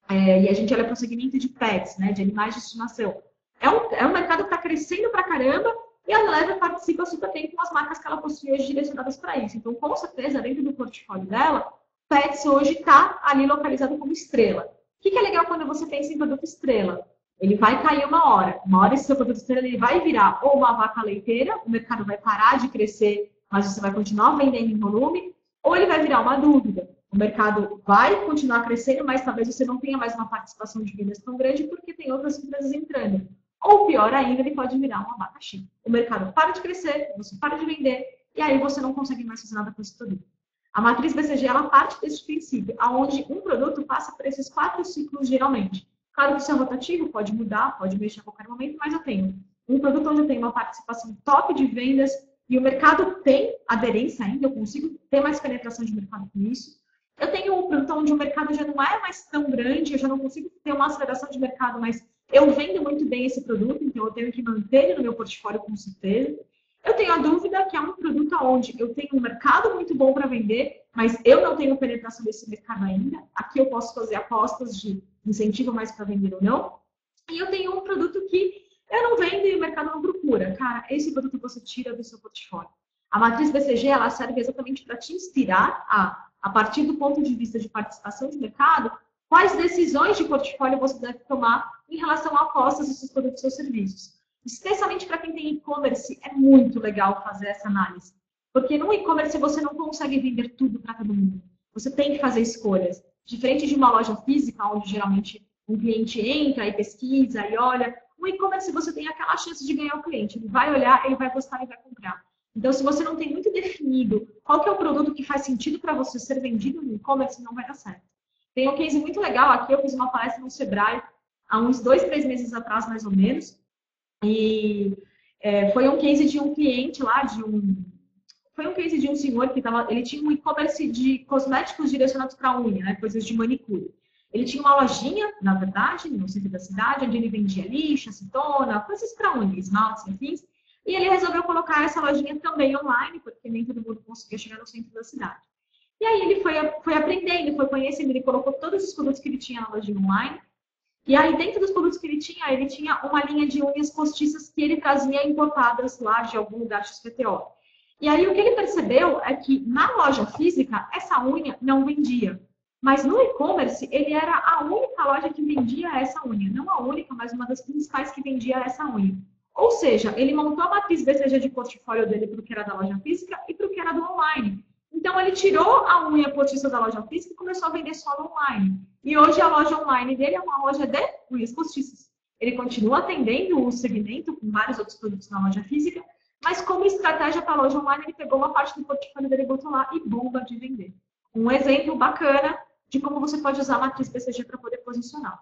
e a gente olha para o segmento de pets, né, de animais de estimação. É um mercado que está crescendo pra caramba, e a Unilever participa super bem com as marcas que ela possui hoje direcionadas para isso. Então, com certeza, dentro do portfólio dela, Pets hoje está ali localizado como estrela. O que é legal quando você pensa em produto estrela? Ele vai cair uma hora. Uma hora esse seu produto estrela ele vai virar ou uma vaca leiteira, o mercado vai parar de crescer, mas você vai continuar vendendo em volume, ou ele vai virar uma dúvida. O mercado vai continuar crescendo, mas talvez você não tenha mais uma participação de vendas tão grande porque tem outras empresas entrando. Ou pior ainda, ele pode virar um abacaxi. O mercado para de crescer, você para de vender, e aí você não consegue mais fazer nada com esse produto. A matriz BCG, ela parte desse princípio, onde um produto passa por esses 4 ciclos geralmente. Claro que isso é rotativo, pode mudar, pode mexer a qualquer momento, mas eu tenho um produto onde eu tenho uma participação top de vendas e o mercado tem aderência ainda, eu consigo ter mais penetração de mercado com isso. Eu tenho um produto onde o mercado já não é mais tão grande, eu já não consigo ter uma aceleração de mercado, mas Eu vendo muito bem esse produto, então eu tenho que manter ele no meu portfólio com certeza. Eu tenho a dúvida que é um produto onde eu tenho um mercado muito bom para vender, mas eu não tenho penetração desse mercado ainda. Aqui eu posso fazer apostas de incentivo mais para vender ou não. E eu tenho um produto que eu não vendo e o mercado não procura. Cara, esse produto você tira do seu portfólio. A matriz BCG, ela serve exatamente para te inspirar a partir do ponto de vista de participação de mercado, quais decisões de portfólio você deve tomar em relação a apostas dos seus produtos e seus serviços. Especialmente para quem tem e-commerce, é muito legal fazer essa análise. Porque no e-commerce você não consegue vender tudo para todo mundo. Você tem que fazer escolhas. Diferente de uma loja física, onde geralmente um cliente entra e pesquisa e olha, no e-commerce você tem aquela chance de ganhar o cliente. Ele vai olhar, ele vai gostar e vai comprar. Então, se você não tem muito definido qual que é o produto que faz sentido para você ser vendido no e-commerce, não vai dar certo. Tem um case muito legal aqui, eu fiz uma palestra no Sebrae há uns 2, 3 meses atrás, mais ou menos, e foi um case de um cliente lá, foi um case de um senhor que ele tinha um e-commerce de cosméticos direcionados para unha, né, coisas de manicure. Ele tinha uma lojinha, na verdade, no centro da cidade, onde ele vendia lixa, acetona, coisas para unha, esmaltes, enfim. E ele resolveu colocar essa lojinha também online, porque nem todo mundo conseguia chegar no centro da cidade. E aí ele foi aprendendo, foi conhecendo, ele colocou todos os produtos que ele tinha na lojinha online. E aí dentro dos produtos que ele tinha uma linha de unhas postiças que ele trazia importadas lá de algum lugar XPTO. E aí o que ele percebeu é que na loja física, essa unha não vendia. Mas no e-commerce, ele era a única loja que vendia essa unha. Não a única, mas uma das principais que vendia essa unha. Ou seja, ele montou a matriz BCG de portfólio dele para o que era da loja física e para o que era do online. Então, ele tirou a unha postiça da loja física e começou a vender só no online. E hoje a loja online dele é uma loja de unhas postiças. Ele continua atendendo o segmento com vários outros produtos na loja física, mas como estratégia para a loja online, ele pegou uma parte do portfólio dele e botou lá e bomba de vender. Um exemplo bacana de como você pode usar a matriz BCG para poder posicionar.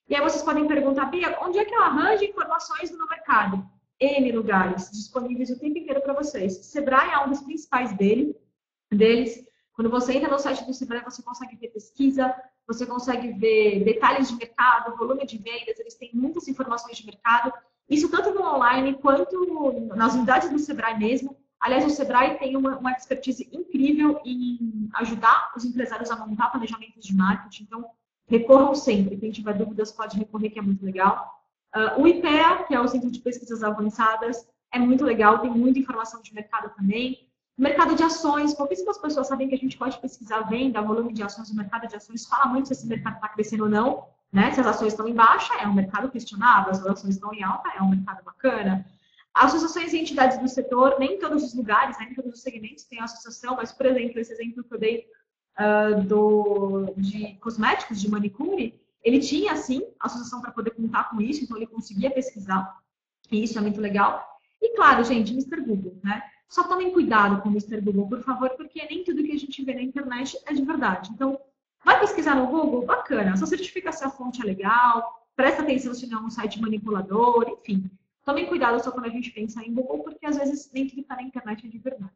E aí vocês podem perguntar, Bia, onde é que eu arranjo informações no mercado? N lugares disponíveis o tempo inteiro para vocês. Sebrae é um dos principais deles. Quando você entra no site do Sebrae, você consegue ver pesquisa, você consegue ver detalhes de mercado, volume de vendas, eles têm muitas informações de mercado. Isso tanto no online quanto nas unidades do Sebrae mesmo. Aliás, o Sebrae tem uma expertise incrível em ajudar os empresários a montar planejamentos de marketing. Então, recorram sempre. Quem tiver dúvidas pode recorrer, que é muito legal. O IPEA, que é o Centro de Pesquisas Avançadas, é muito legal, tem muita informação de mercado também. Mercado de ações, pouquíssimas pessoas sabem que a gente pode pesquisar venda, volume de ações, o mercado de ações fala muito se esse mercado está crescendo ou não, né? Se as ações estão em baixa, é um mercado questionável, se as ações estão em alta, é um mercado bacana. Associações e entidades do setor, nem em todos os lugares, nem em todos os segmentos tem associação, mas, por exemplo, esse exemplo que eu dei de cosméticos, de manicure, ele tinha, sim, associação para poder contar com isso, então ele conseguia pesquisar, e isso é muito legal. E, claro, gente, Mr. Google, né? Só tomem cuidado com o Mr. Google, por favor, porque nem tudo que a gente vê na internet é de verdade. Então, vai pesquisar no Google? Bacana. Só certifica se a fonte é legal, presta atenção se não é um site manipulador, enfim. Tomem cuidado só quando a gente pensa em Google, porque às vezes nem tudo que está na internet é de verdade.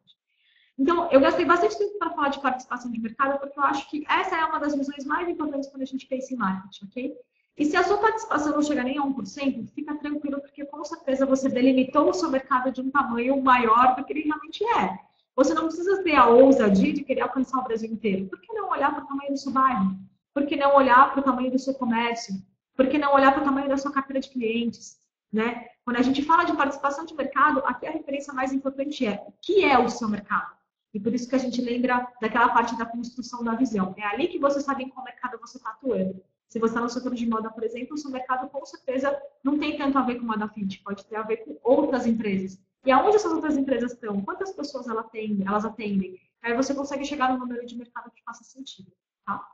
Então, eu gastei bastante tempo para falar de participação de mercado, porque eu acho que essa é uma das visões mais importantes quando a gente pensa em marketing, ok? E se a sua participação não chegar nem a 1%, fica tranquilo, porque com certeza você delimitou o seu mercado de um tamanho maior do que ele realmente é. Você não precisa ter a ousadia de querer alcançar o Brasil inteiro. Por que não olhar para o tamanho do seu bairro? Por que não olhar para o tamanho do seu comércio? Por que não olhar para o tamanho da sua carteira de clientes? Né? Quando a gente fala de participação de mercado, aqui a referência mais importante é o que é o seu mercado. E por isso que a gente lembra daquela parte da construção da visão. É ali que você sabe em qual mercado você está atuando. Se você está no setor de moda, por exemplo, o seu mercado com certeza não tem tanto a ver com moda fit, pode ter a ver com outras empresas. E aonde essas outras empresas estão? Quantas pessoas elas atendem? Aí você consegue chegar no número de mercado que faça sentido. Tá?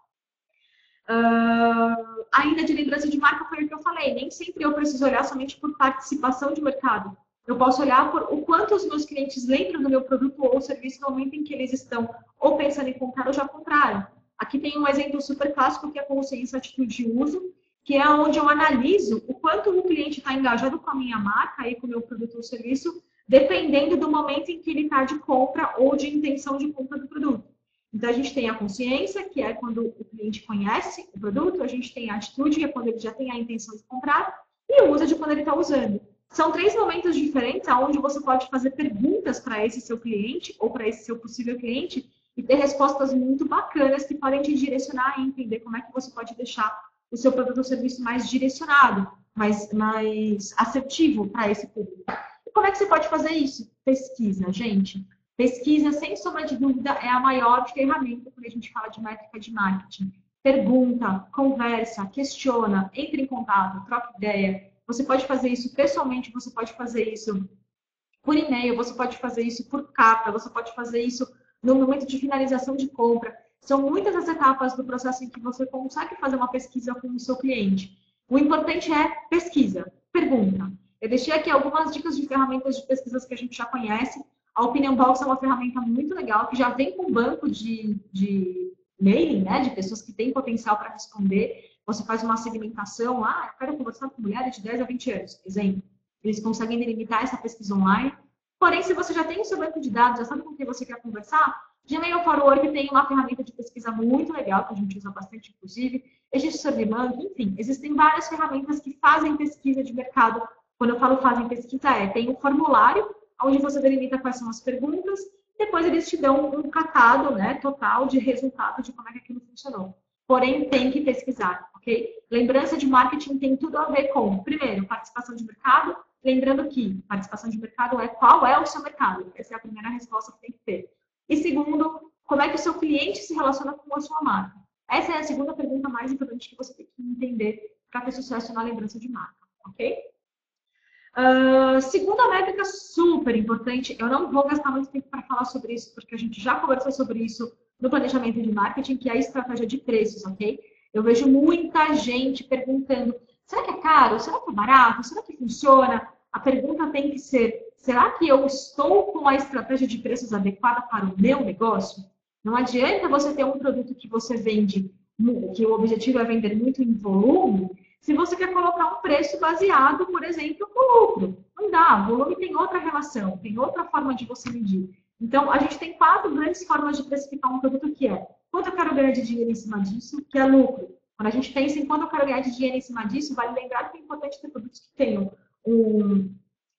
Ainda de lembrança de marca foi o que eu falei. Nem sempre eu preciso olhar somente por participação de mercado. Eu posso olhar por o quanto os meus clientes lembram do meu produto ou serviço no momento em que eles estão ou pensando em comprar ou já compraram. Aqui tem um exemplo super clássico que é a consciência, atitude de uso, que é onde eu analiso o quanto o cliente está engajado com a minha marca e com o meu produto ou serviço, dependendo do momento em que ele está de compra ou de intenção de compra do produto. Então, a gente tem a consciência, que é quando o cliente conhece o produto, a gente tem a atitude, que é quando ele já tem a intenção de comprar, e o uso de quando ele está usando. São 3 momentos diferentes onde você pode fazer perguntas para esse seu cliente ou para esse seu possível cliente e ter respostas muito bacanas que podem te direcionar a entender como é que você pode deixar o seu produto ou serviço mais direcionado, mais assertivo para esse público. E como é que você pode fazer isso? Pesquisa, gente. Pesquisa, sem sombra de dúvida, é a maior ferramenta quando a gente fala de métrica de marketing. Pergunta, conversa, questiona, entre em contato, troca ideia. Você pode fazer isso pessoalmente, você pode fazer isso por e-mail, você pode fazer isso por carta, você pode fazer isso no momento de finalização de compra. São muitas as etapas do processo em que você consegue fazer uma pesquisa com o seu cliente. O importante é pesquisa, pergunta. Eu deixei aqui algumas dicas de ferramentas de pesquisas que a gente já conhece. A Opinion Box é uma ferramenta muito legal, que já vem com um banco de mailing, né, de pessoas que têm potencial para responder. Você faz uma segmentação, eu quero conversar com mulheres de 10 a 20 anos, por exemplo. Eles conseguem delimitar essa pesquisa online. Porém, se você já tem o seu banco de dados, já sabe com quem você quer conversar, Gmail for Work tem uma ferramenta de pesquisa muito legal, que a gente usa bastante, inclusive. Existe SurveyMonkey, enfim, existem várias ferramentas que fazem pesquisa de mercado. Quando eu falo fazem pesquisa, tem um formulário, onde você delimita quais são as perguntas, depois eles te dão um catado, né, total de resultado de como é que aquilo funcionou. Porém, tem que pesquisar, ok? Lembrança de marketing tem tudo a ver com, primeiro, participação de mercado. Lembrando que participação de mercado é qual é o seu mercado. Essa é a primeira resposta que tem que ter. E segundo, como é que o seu cliente se relaciona com a sua marca? Essa é a segunda pergunta mais importante que você tem que entender para ter sucesso na lembrança de marca, ok? Segunda métrica super importante, eu não vou gastar muito tempo para falar sobre isso, porque a gente já conversou sobre isso no planejamento de marketing, que é a estratégia de preços, ok? Eu vejo muita gente perguntando, será que é caro? Será que é barato? Será que funciona? A pergunta tem que ser, será que eu estou com a estratégia de preços adequada para o meu negócio? Não adianta você ter um produto que você vende, que o objetivo é vender muito em volume, se você quer colocar um preço baseado, por exemplo, no lucro. Não dá, o volume tem outra relação, tem outra forma de você medir. Então, a gente tem 4 grandes formas de precificar um produto, que é quanto eu quero ganhar de dinheiro em cima disso, que é lucro. Quando a gente pensa em quanto eu quero ganhar de dinheiro em cima disso, vale lembrar que é importante ter produtos que tenham um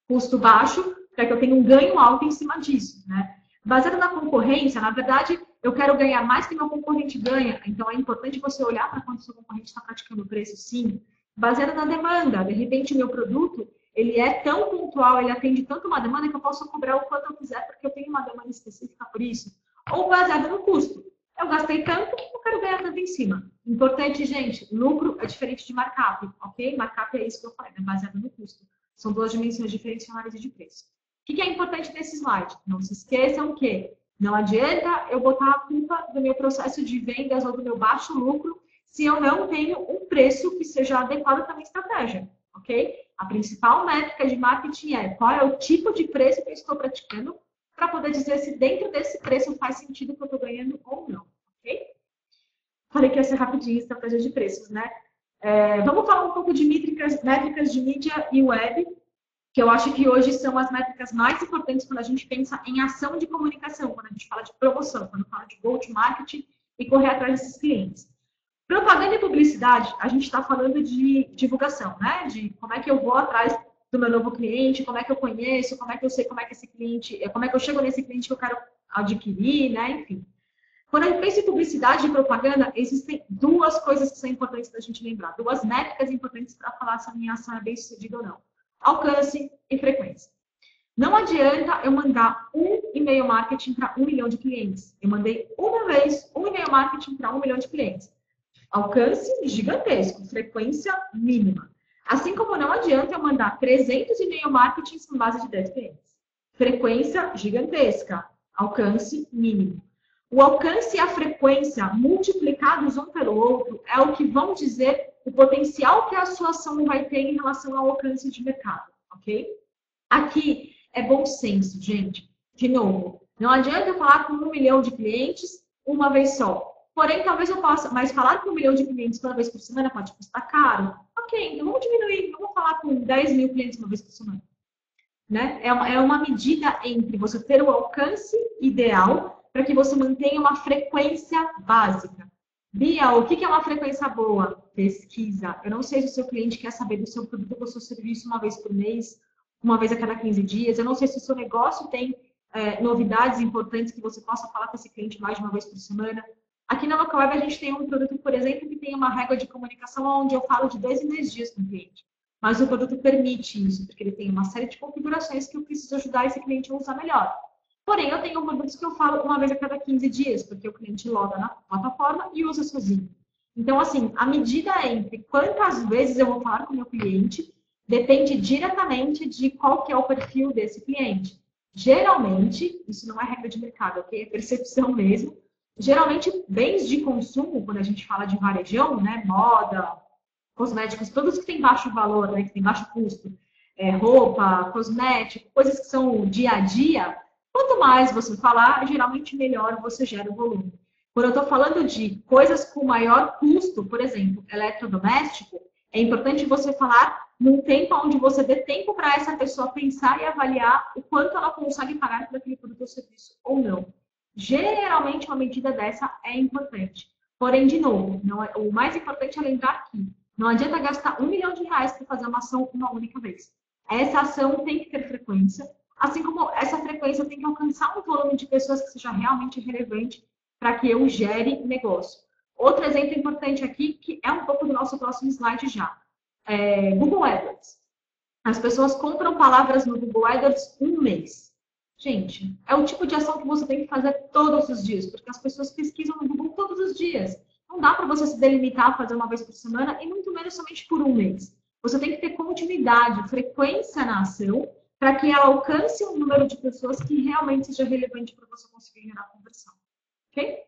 custo baixo, para que eu tenha um ganho alto em cima disso, né? Baseado na concorrência, na verdade, eu quero ganhar mais que meu concorrente ganha, então é importante você olhar para quanto o seu concorrente está praticando o preço, sim. Baseado na demanda, de repente o meu produto, ele é tão pontual, ele atende tanto uma demanda que eu posso cobrar o quanto eu quiser, porque eu tenho uma demanda específica por isso. Ou baseado no custo. Eu gastei tanto, eu quero ganhar tanto em cima. Importante, gente, lucro é diferente de markup, ok? Markup é isso que eu falei, é baseado no custo. São 2 dimensões diferentes de análise de preço. O que é importante nesse slide? Não se esqueçam que não adianta eu botar a culpa do meu processo de vendas ou do meu baixo lucro se eu não tenho um preço que seja adequado para a minha estratégia, ok? A principal métrica de marketing é qual é o tipo de preço que eu estou praticando para poder dizer se dentro desse preço faz sentido que eu estou ganhando ou não, ok? Falei que ia ser rapidinho a estratégia de preços, né? Vamos falar um pouco de métricas de mídia e web, que eu acho que hoje são as métricas mais importantes quando a gente pensa em ação de comunicação, quando a gente fala de promoção, quando fala de go-to-market e correr atrás desses clientes. Propaganda e publicidade, a gente está falando de divulgação, né? De como é que eu vou atrás do meu novo cliente, como é que eu conheço, como é que eu sei como é que esse cliente, como é que eu chego nesse cliente que eu quero adquirir, né? Enfim. Quando a gente pensa em publicidade e propaganda, existem 2 coisas que são importantes da gente lembrar, 2 métricas importantes para falar se a minha ação é bem sucedida ou não. Alcance e frequência. Não adianta eu mandar um e-mail marketing para 1 milhão de clientes. Eu mandei uma vez um e-mail marketing para 1 milhão de clientes. Alcance gigantesco, frequência mínima. Assim como não adianta eu mandar 300 e-mail marketing com base de 10 clientes. Frequência gigantesca, alcance mínimo. O alcance e a frequência multiplicados um pelo outro é o que vão dizer o potencial que a sua ação vai ter em relação ao alcance de mercado, ok? Aqui é bom senso, gente. De novo, não adianta eu falar com 1 milhão de clientes uma vez só. Porém, talvez eu possa, mas falar com 1 milhão de clientes toda vez por semana pode custar caro. Ok, então vamos diminuir, vamos falar com 10 mil clientes uma vez por semana. Né? É uma medida entre você ter o alcance ideal para que você mantenha uma frequência básica. Bia, o que é uma frequência boa? pesquisa. Eu não sei se o seu cliente quer saber do seu produto ou do seu serviço uma vez por mês, uma vez a cada 15 dias. Eu não sei se o seu negócio tem novidades importantes que você possa falar com esse cliente mais de uma vez por semana. Aqui na Localweb a gente tem um produto, por exemplo, que tem uma régua de comunicação onde eu falo de 2 em 2 dias com o cliente. Mas o produto permite isso, porque ele tem uma série de configurações que eu preciso ajudar esse cliente a usar melhor. Porém, eu tenho produtos que eu falo uma vez a cada 15 dias, porque o cliente loga na plataforma e usa sozinho. Então, assim, a medida entre quantas vezes eu vou falar com o meu cliente depende diretamente de qual que é o perfil desse cliente. Geralmente, isso não é regra de mercado, ok? É percepção mesmo. Geralmente, bens de consumo, quando a gente fala de varejão, né? Moda, cosméticos, todos que têm baixo valor, né? Que têm baixo custo, roupa, cosmético, coisas que são dia a dia, quanto mais você falar, geralmente melhor você gera o volume. Quando eu estou falando de coisas com maior custo, por exemplo, eletrodoméstico, é importante você falar num tempo onde você dê tempo para essa pessoa pensar e avaliar o quanto ela consegue pagar por aquele produto ou serviço ou não. Geralmente, uma medida dessa é importante. Porém, de novo, o mais importante é lembrar que não adianta gastar R$1 milhão para fazer uma ação uma única vez. Essa ação tem que ter frequência, assim como essa frequência tem que alcançar um volume de pessoas que seja realmente relevante para que eu gere negócio. Outro exemplo importante aqui, que é um pouco do nosso próximo slide já. Google AdWords. As pessoas compram palavras no Google AdWords um mês. Gente, é o tipo de ação que você tem que fazer todos os dias, porque as pessoas pesquisam no Google todos os dias. Não dá para você se delimitar a fazer uma vez por semana e muito menos somente por um mês. Você tem que ter continuidade, frequência na ação, para que ela alcance um número de pessoas que realmente seja relevante para você conseguir gerar conversão. Ok?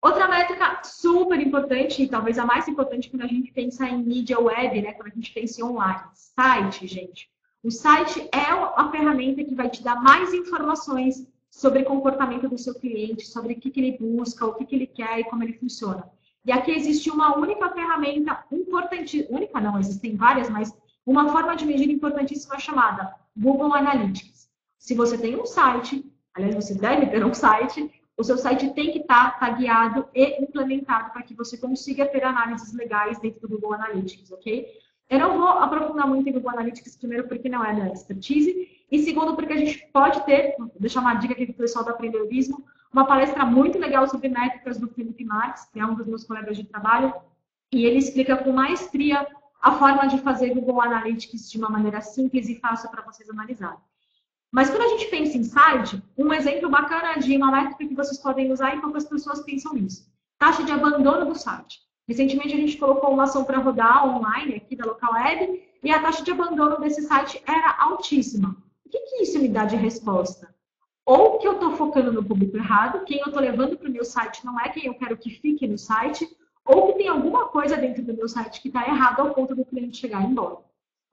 Outra métrica super importante, e talvez a mais importante quando a gente pensa em mídia web, né? Quando a gente pensa em online. Site, gente. O site é a ferramenta que vai te dar mais informações sobre o comportamento do seu cliente, sobre o que ele busca, o que ele quer e como ele funciona. E aqui existe uma única ferramenta importantíssima, única não, existem várias, mas uma forma de medir importantíssima chamada Google Analytics. Se você tem um site, aliás, você deve ter um site, o seu site tem que estar tagueado e implementado para que você consiga ter análises legais dentro do Google Analytics, ok? Eu não vou aprofundar muito em Google Analytics, primeiro porque não é da expertise, e segundo porque a gente pode ter, vou deixar uma dica aqui para o pessoal do empreendedorismo, uma palestra muito legal sobre métricas do Felipe Marques, que é um dos meus colegas de trabalho, e ele explica com maestria a forma de fazer Google Analytics de uma maneira simples e fácil para vocês analisarem. Mas quando a gente pensa em site, um exemplo bacana de uma métrica que vocês podem usar e poucas pessoas pensam nisso. Taxa de abandono do site. Recentemente a gente colocou uma ação para rodar online aqui da Localweb e a taxa de abandono desse site era altíssima. O que isso me dá de resposta? Ou que eu estou focando no público errado, quem eu estou levando para o meu site não é quem eu quero que fique no site, ou que tem alguma coisa dentro do meu site que está errado ao ponto do cliente chegar e ir embora.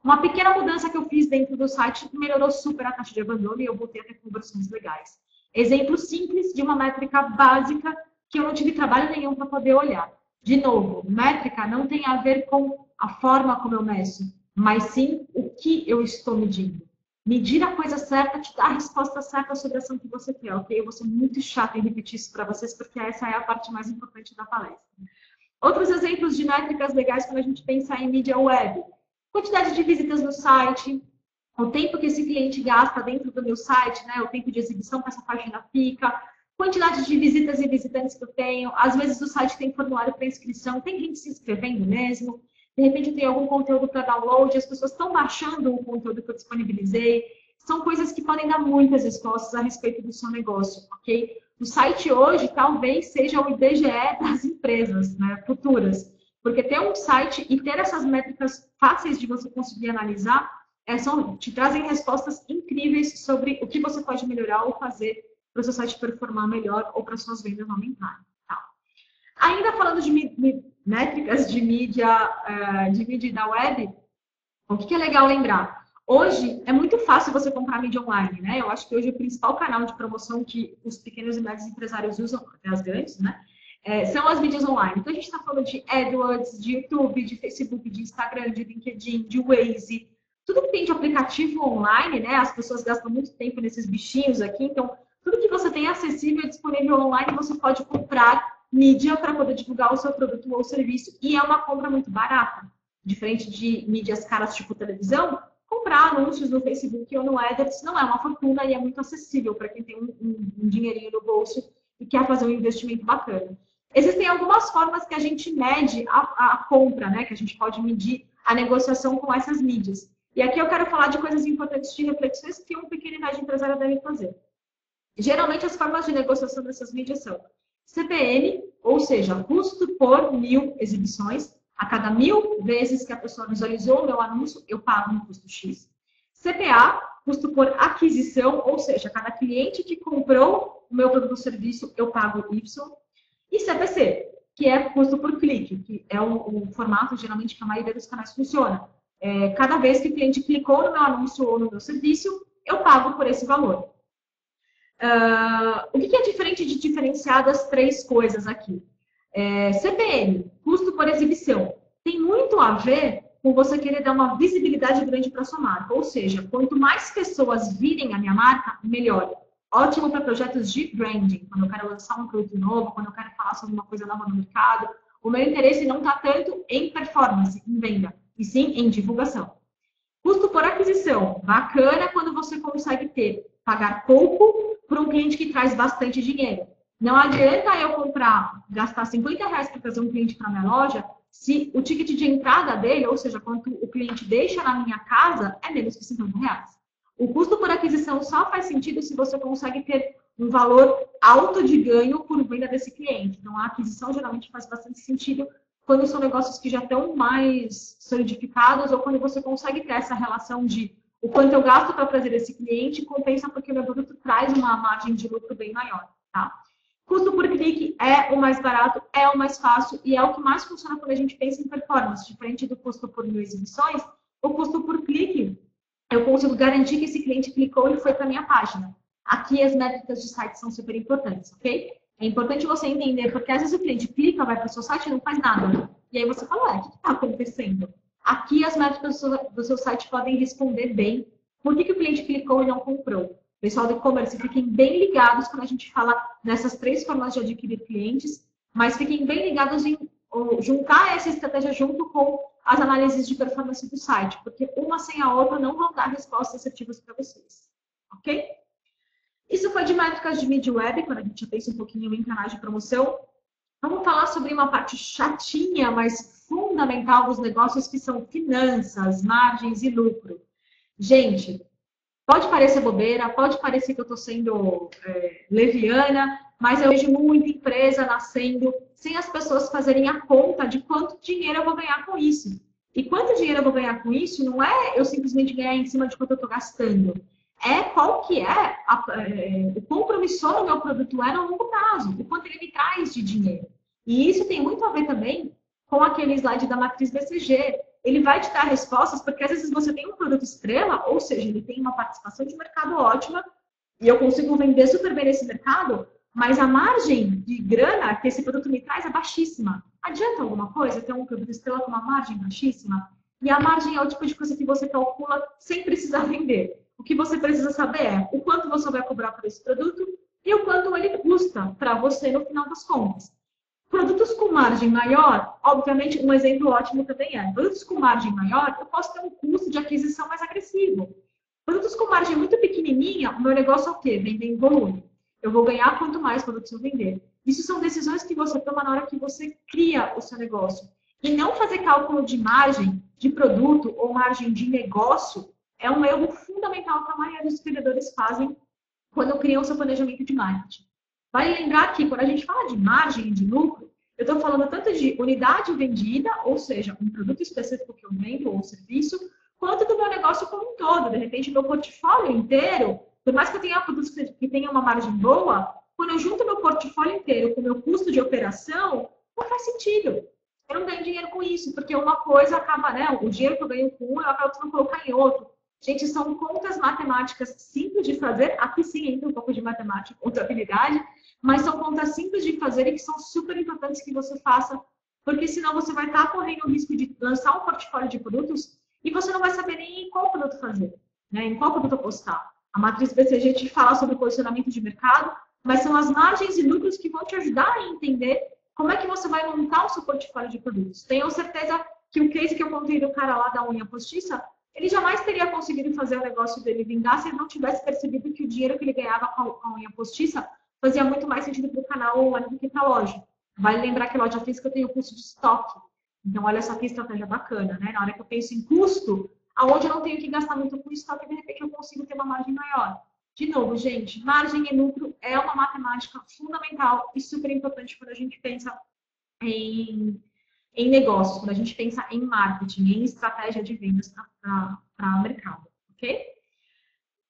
Uma pequena mudança que eu fiz dentro do site melhorou super a taxa de abandono e eu botei até conversões legais. Exemplo simples de uma métrica básica que eu não tive trabalho nenhum para poder olhar. De novo, métrica não tem a ver com a forma como eu meço, mas sim o que eu estou medindo. Medir a coisa certa te dá a resposta certa sobre a ação que você quer, ok? Eu vou ser muito chata em repetir isso para vocês, porque essa é a parte mais importante da palestra. Outros exemplos de métricas legais quando a gente pensa em mídia web. Quantidade de visitas no site, o tempo que esse cliente gasta dentro do meu site, né? O tempo de exibição que essa página fica, quantidade de visitas e visitantes que eu tenho. Às vezes o site tem formulário para inscrição, tem gente se inscrevendo mesmo. De repente tem algum conteúdo para download, as pessoas estão baixando o conteúdo que eu disponibilizei. São coisas que podem dar muitas respostas a respeito do seu negócio, ok? O site hoje talvez seja o IBGE das empresas, né, futuras. Porque ter um site e ter essas métricas fáceis de você conseguir analisar te trazem respostas incríveis sobre o que você pode melhorar ou fazer para o seu site performar melhor ou para suas vendas aumentarem. Tá. Ainda falando de métricas de mídia da web, o que é legal lembrar? Hoje é muito fácil você comprar mídia online, né? Eu acho que hoje o principal canal de promoção que os pequenos e médios empresários usam, até as grandes, né? São as mídias online. Então, a gente está falando de AdWords, de YouTube, de Facebook, de Instagram, de LinkedIn, de Waze. Tudo que tem de aplicativo online, né? As pessoas gastam muito tempo nesses bichinhos aqui. Então, tudo que você tem acessível e disponível online, você pode comprar mídia para poder divulgar o seu produto ou serviço, e é uma compra muito barata. Diferente de mídias caras tipo televisão, comprar anúncios no Facebook ou no Ads não é uma fortuna e é muito acessível para quem tem um dinheirinho no bolso e quer fazer um investimento bacana. Existem algumas formas que a gente mede a compra, né? Que a gente pode medir a negociação com essas mídias. E aqui eu quero falar de coisas importantes de reflexões que um pequeno e médio empresário deve fazer. Geralmente, as formas de negociação dessas mídias são CPM, ou seja, custo por 1000 exibições. A cada 1000 vezes que a pessoa visualizou o meu anúncio, eu pago um custo X. CPA, custo por aquisição, ou seja, cada cliente que comprou o meu produto ou serviço, eu pago Y. E CPC, que é custo por clique, que é o formato, geralmente, que a maioria dos canais funciona. Cada vez que o cliente clicou no meu anúncio ou no meu serviço, eu pago por esse valor. O que é diferente de diferenciar das três coisas aqui? CPM, custo por exibição, tem muito a ver com você querer dar uma visibilidade grande para a sua marca. Ou seja, quanto mais pessoas virem a minha marca, melhor. Ótimo para projetos de branding, quando eu quero lançar um produto novo, quando eu quero falar sobre uma coisa nova no mercado. O meu interesse não está tanto em performance, em venda, e sim em divulgação. Custo por aquisição, bacana quando você consegue pagar pouco para um cliente que traz bastante dinheiro. Não adianta eu gastar R$50 para trazer um cliente para minha loja, se o ticket de entrada dele, ou seja, quanto o cliente deixa na minha casa, é menos que R$50. O custo por aquisição só faz sentido se você consegue ter um valor alto de ganho por venda desse cliente. Então, a aquisição geralmente faz bastante sentido quando são negócios que já estão mais solidificados ou quando você consegue ter essa relação de o quanto eu gasto para trazer esse cliente compensa porque o meu produto traz uma margem de lucro bem maior, tá? Custo por clique é o mais barato, é o mais fácil e é o que mais funciona quando a gente pensa em performance. Diferente do custo por 1000 exibições, o custo por clique, eu consigo garantir que esse cliente clicou e foi para a minha página. Aqui as métricas de site são super importantes, ok? É importante você entender, porque às vezes o cliente clica, vai para o seu site e não faz nada. E aí você fala, o que está acontecendo? Aqui as métricas do seu site podem responder bem por que o cliente clicou e não comprou. Pessoal do e-commerce, fiquem bem ligados quando a gente fala nessas três formas de adquirir clientes, mas fiquem bem ligados em juntar essa estratégia junto com as análises de performance do site, porque uma sem a outra não vão dar respostas assertivas para vocês. Ok? Isso foi de métricas de mídia web, quando a gente já pensa um pouquinho em canais de promoção. Vamos falar sobre uma parte chatinha, mas fundamental dos negócios, que são finanças, margens e lucro. Gente, pode parecer bobeira, pode parecer que eu estou sendo leviana, mas eu vejo muita empresa nascendo sem as pessoas fazerem a conta de quanto dinheiro eu vou ganhar com isso. E quanto dinheiro eu vou ganhar com isso não é eu simplesmente ganhar em cima de quanto eu estou gastando. É qual que é o quão promissor o meu produto é no longo prazo, o quanto ele me traz de dinheiro. E isso tem muito a ver também com aquele slide da matriz BCG. Ele vai te dar respostas, porque às vezes você tem um produto estrela, ou seja, ele tem uma participação de mercado ótima, e eu consigo vender super bem nesse mercado, mas a margem de grana que esse produto me traz é baixíssima. Adianta alguma coisa ter um produto estrela com uma margem baixíssima? E a margem é o tipo de coisa que você calcula sem precisar vender. O que você precisa saber é o quanto você vai cobrar por esse produto e o quanto ele custa para você no final das contas. Produtos com margem maior, obviamente, um exemplo ótimo também é. Produtos com margem maior, eu posso ter um custo de aquisição mais agressivo. Produtos com margem muito pequenininha, o meu negócio é o quê? Vender em volume. Eu vou ganhar quanto mais produtos eu vender. Isso são decisões que você toma na hora que você cria o seu negócio. E não fazer cálculo de margem de produto ou margem de negócio é um erro fundamental que a maioria dos empreendedores fazem quando criam o seu planejamento de marketing. Vale lembrar que quando a gente fala de margem e de lucro, eu estou falando tanto de unidade vendida, ou seja, um produto específico que eu vendo ou serviço, quanto do meu negócio como um todo. De repente, meu portfólio inteiro, por mais que eu tenha produtos que tenham uma margem boa, quando eu junto meu portfólio inteiro com o meu custo de operação, não faz sentido. Eu não ganho dinheiro com isso, porque uma coisa acaba, né? O dinheiro que eu ganho com um, eu acabo tendo que colocar em outro. Gente, são contas matemáticas simples de fazer. Aqui sim entra um pouco de matemática e contabilidade, mas são contas simples de fazer e que são super importantes que você faça, porque senão você vai estar correndo o risco de lançar um portfólio de produtos e você não vai saber nem em qual produto fazer, né? Em qual produto apostar. A matriz BCG te fala sobre posicionamento de mercado, mas são as margens e lucros que vão te ajudar a entender como é que você vai montar o seu portfólio de produtos. Tenho certeza que o case que eu contei do cara lá da unha postiça, ele jamais teria conseguido fazer o negócio dele vingar se ele não tivesse percebido que o dinheiro que ele ganhava com a unha postiça fazia muito mais sentido para o canal online do que para a loja. Vale lembrar que a loja física tem o custo de estoque. Então, olha só que estratégia bacana, né? Na hora que eu penso em custo, aonde eu não tenho que gastar muito com estoque, de repente eu consigo ter uma margem maior. De novo, gente, margem e lucro é uma matemática fundamental e super importante quando a gente pensa em negócios, quando a gente pensa em marketing, em estratégia de vendas para o mercado, ok?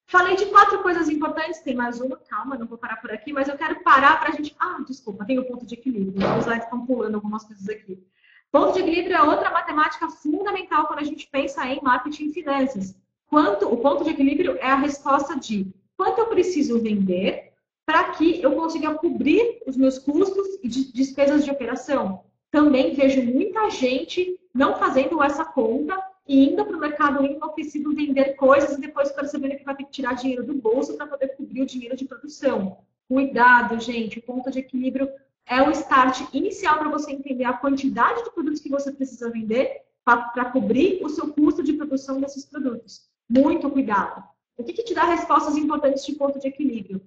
Falei de 4 coisas importantes, tem mais uma, calma, não vou parar por aqui, mas eu quero parar para a gente... desculpa, tem o ponto de equilíbrio, os slides estão pulando algumas coisas aqui. Ponto de equilíbrio é outra matemática fundamental quando a gente pensa em marketing e finanças. O ponto de equilíbrio é a resposta de quanto eu preciso vender para que eu consiga cobrir os meus custos e despesas de operação. Também vejo muita gente não fazendo essa conta e indo para o mercado enlouquecido vender coisas e depois percebendo que vai ter que tirar dinheiro do bolso para poder cobrir o dinheiro de produção. Cuidado, gente. O ponto de equilíbrio é o start inicial para você entender a quantidade de produtos que você precisa vender para cobrir o seu custo de produção desses produtos. Muito cuidado. O que te dá respostas importantes de ponto de equilíbrio?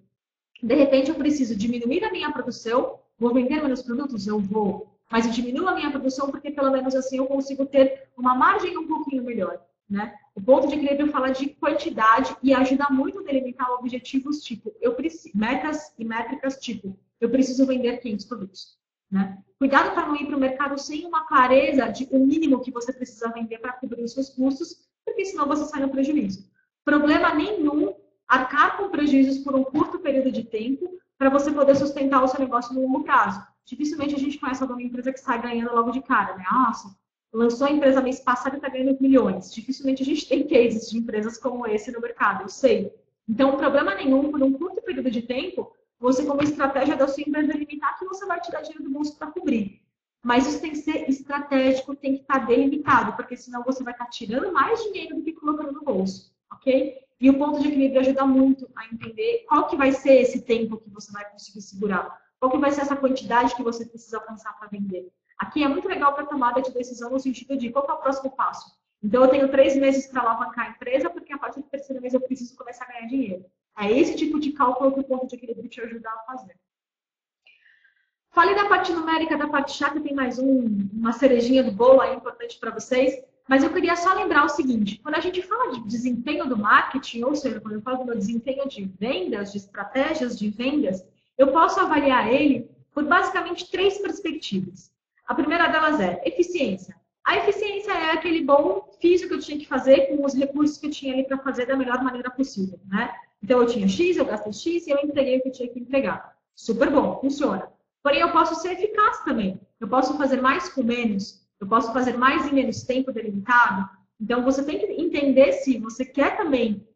De repente, eu preciso diminuir a minha produção, vou vender menos produtos? Eu vou. Mas eu diminuo a minha produção porque, pelo menos assim, eu consigo ter uma margem um pouquinho melhor. Né? O ponto de equilíbrio fala de quantidade e ajuda muito a delimitar objetivos tipo, metas e métricas tipo, eu preciso vender 500 produtos. Né? Cuidado para não ir para o mercado sem uma clareza de o mínimo que você precisa vender para cobrir os seus custos, porque senão você sai no prejuízo. Problema nenhum arcar com prejuízos por um curto período de tempo para você poder sustentar o seu negócio no longo prazo. Dificilmente a gente conhece alguma empresa que sai ganhando logo de cara, né? Nossa, lançou a empresa mês passado e está ganhando milhões. Dificilmente a gente tem cases de empresas como esse no mercado, eu sei. Então, problema nenhum, por um curto período de tempo, você, como estratégia da sua empresa, limitar que você vai tirar dinheiro do bolso para cobrir. Mas isso tem que ser estratégico, tem que estar delimitado, porque senão você vai estar tirando mais dinheiro do que colocando no bolso, ok? E o ponto de equilíbrio ajuda muito a entender qual que vai ser esse tempo que você vai conseguir segurar. Qual que vai ser essa quantidade que você precisa alcançar para vender. Aqui é muito legal para tomada de decisão no sentido de qual que é o próximo passo. Então, eu tenho 3 meses para alavancar a empresa, porque a partir do 3º mês eu preciso começar a ganhar dinheiro. É esse tipo de cálculo que o ponto de equilíbrio te ajuda a fazer. Falei da parte numérica, da parte chata, tem mais uma cerejinha do bolo aí importante para vocês. Mas eu queria só lembrar o seguinte, quando a gente fala de desempenho do marketing, ou seja, quando eu falo do meu desempenho de vendas, de estratégias de vendas, eu posso avaliar ele por basicamente 3 perspectivas. A primeira delas é eficiência. A eficiência é aquele bom físico que eu tinha que fazer com os recursos que eu tinha ali para fazer da melhor maneira possível, né? Então, eu tinha X, eu gastei X e eu entreguei o que eu tinha que entregar. Super bom, funciona. Porém, eu posso ser eficaz também. Eu posso fazer mais com menos. Eu posso fazer mais em menos tempo delimitado. Então, você tem que entender se você quer também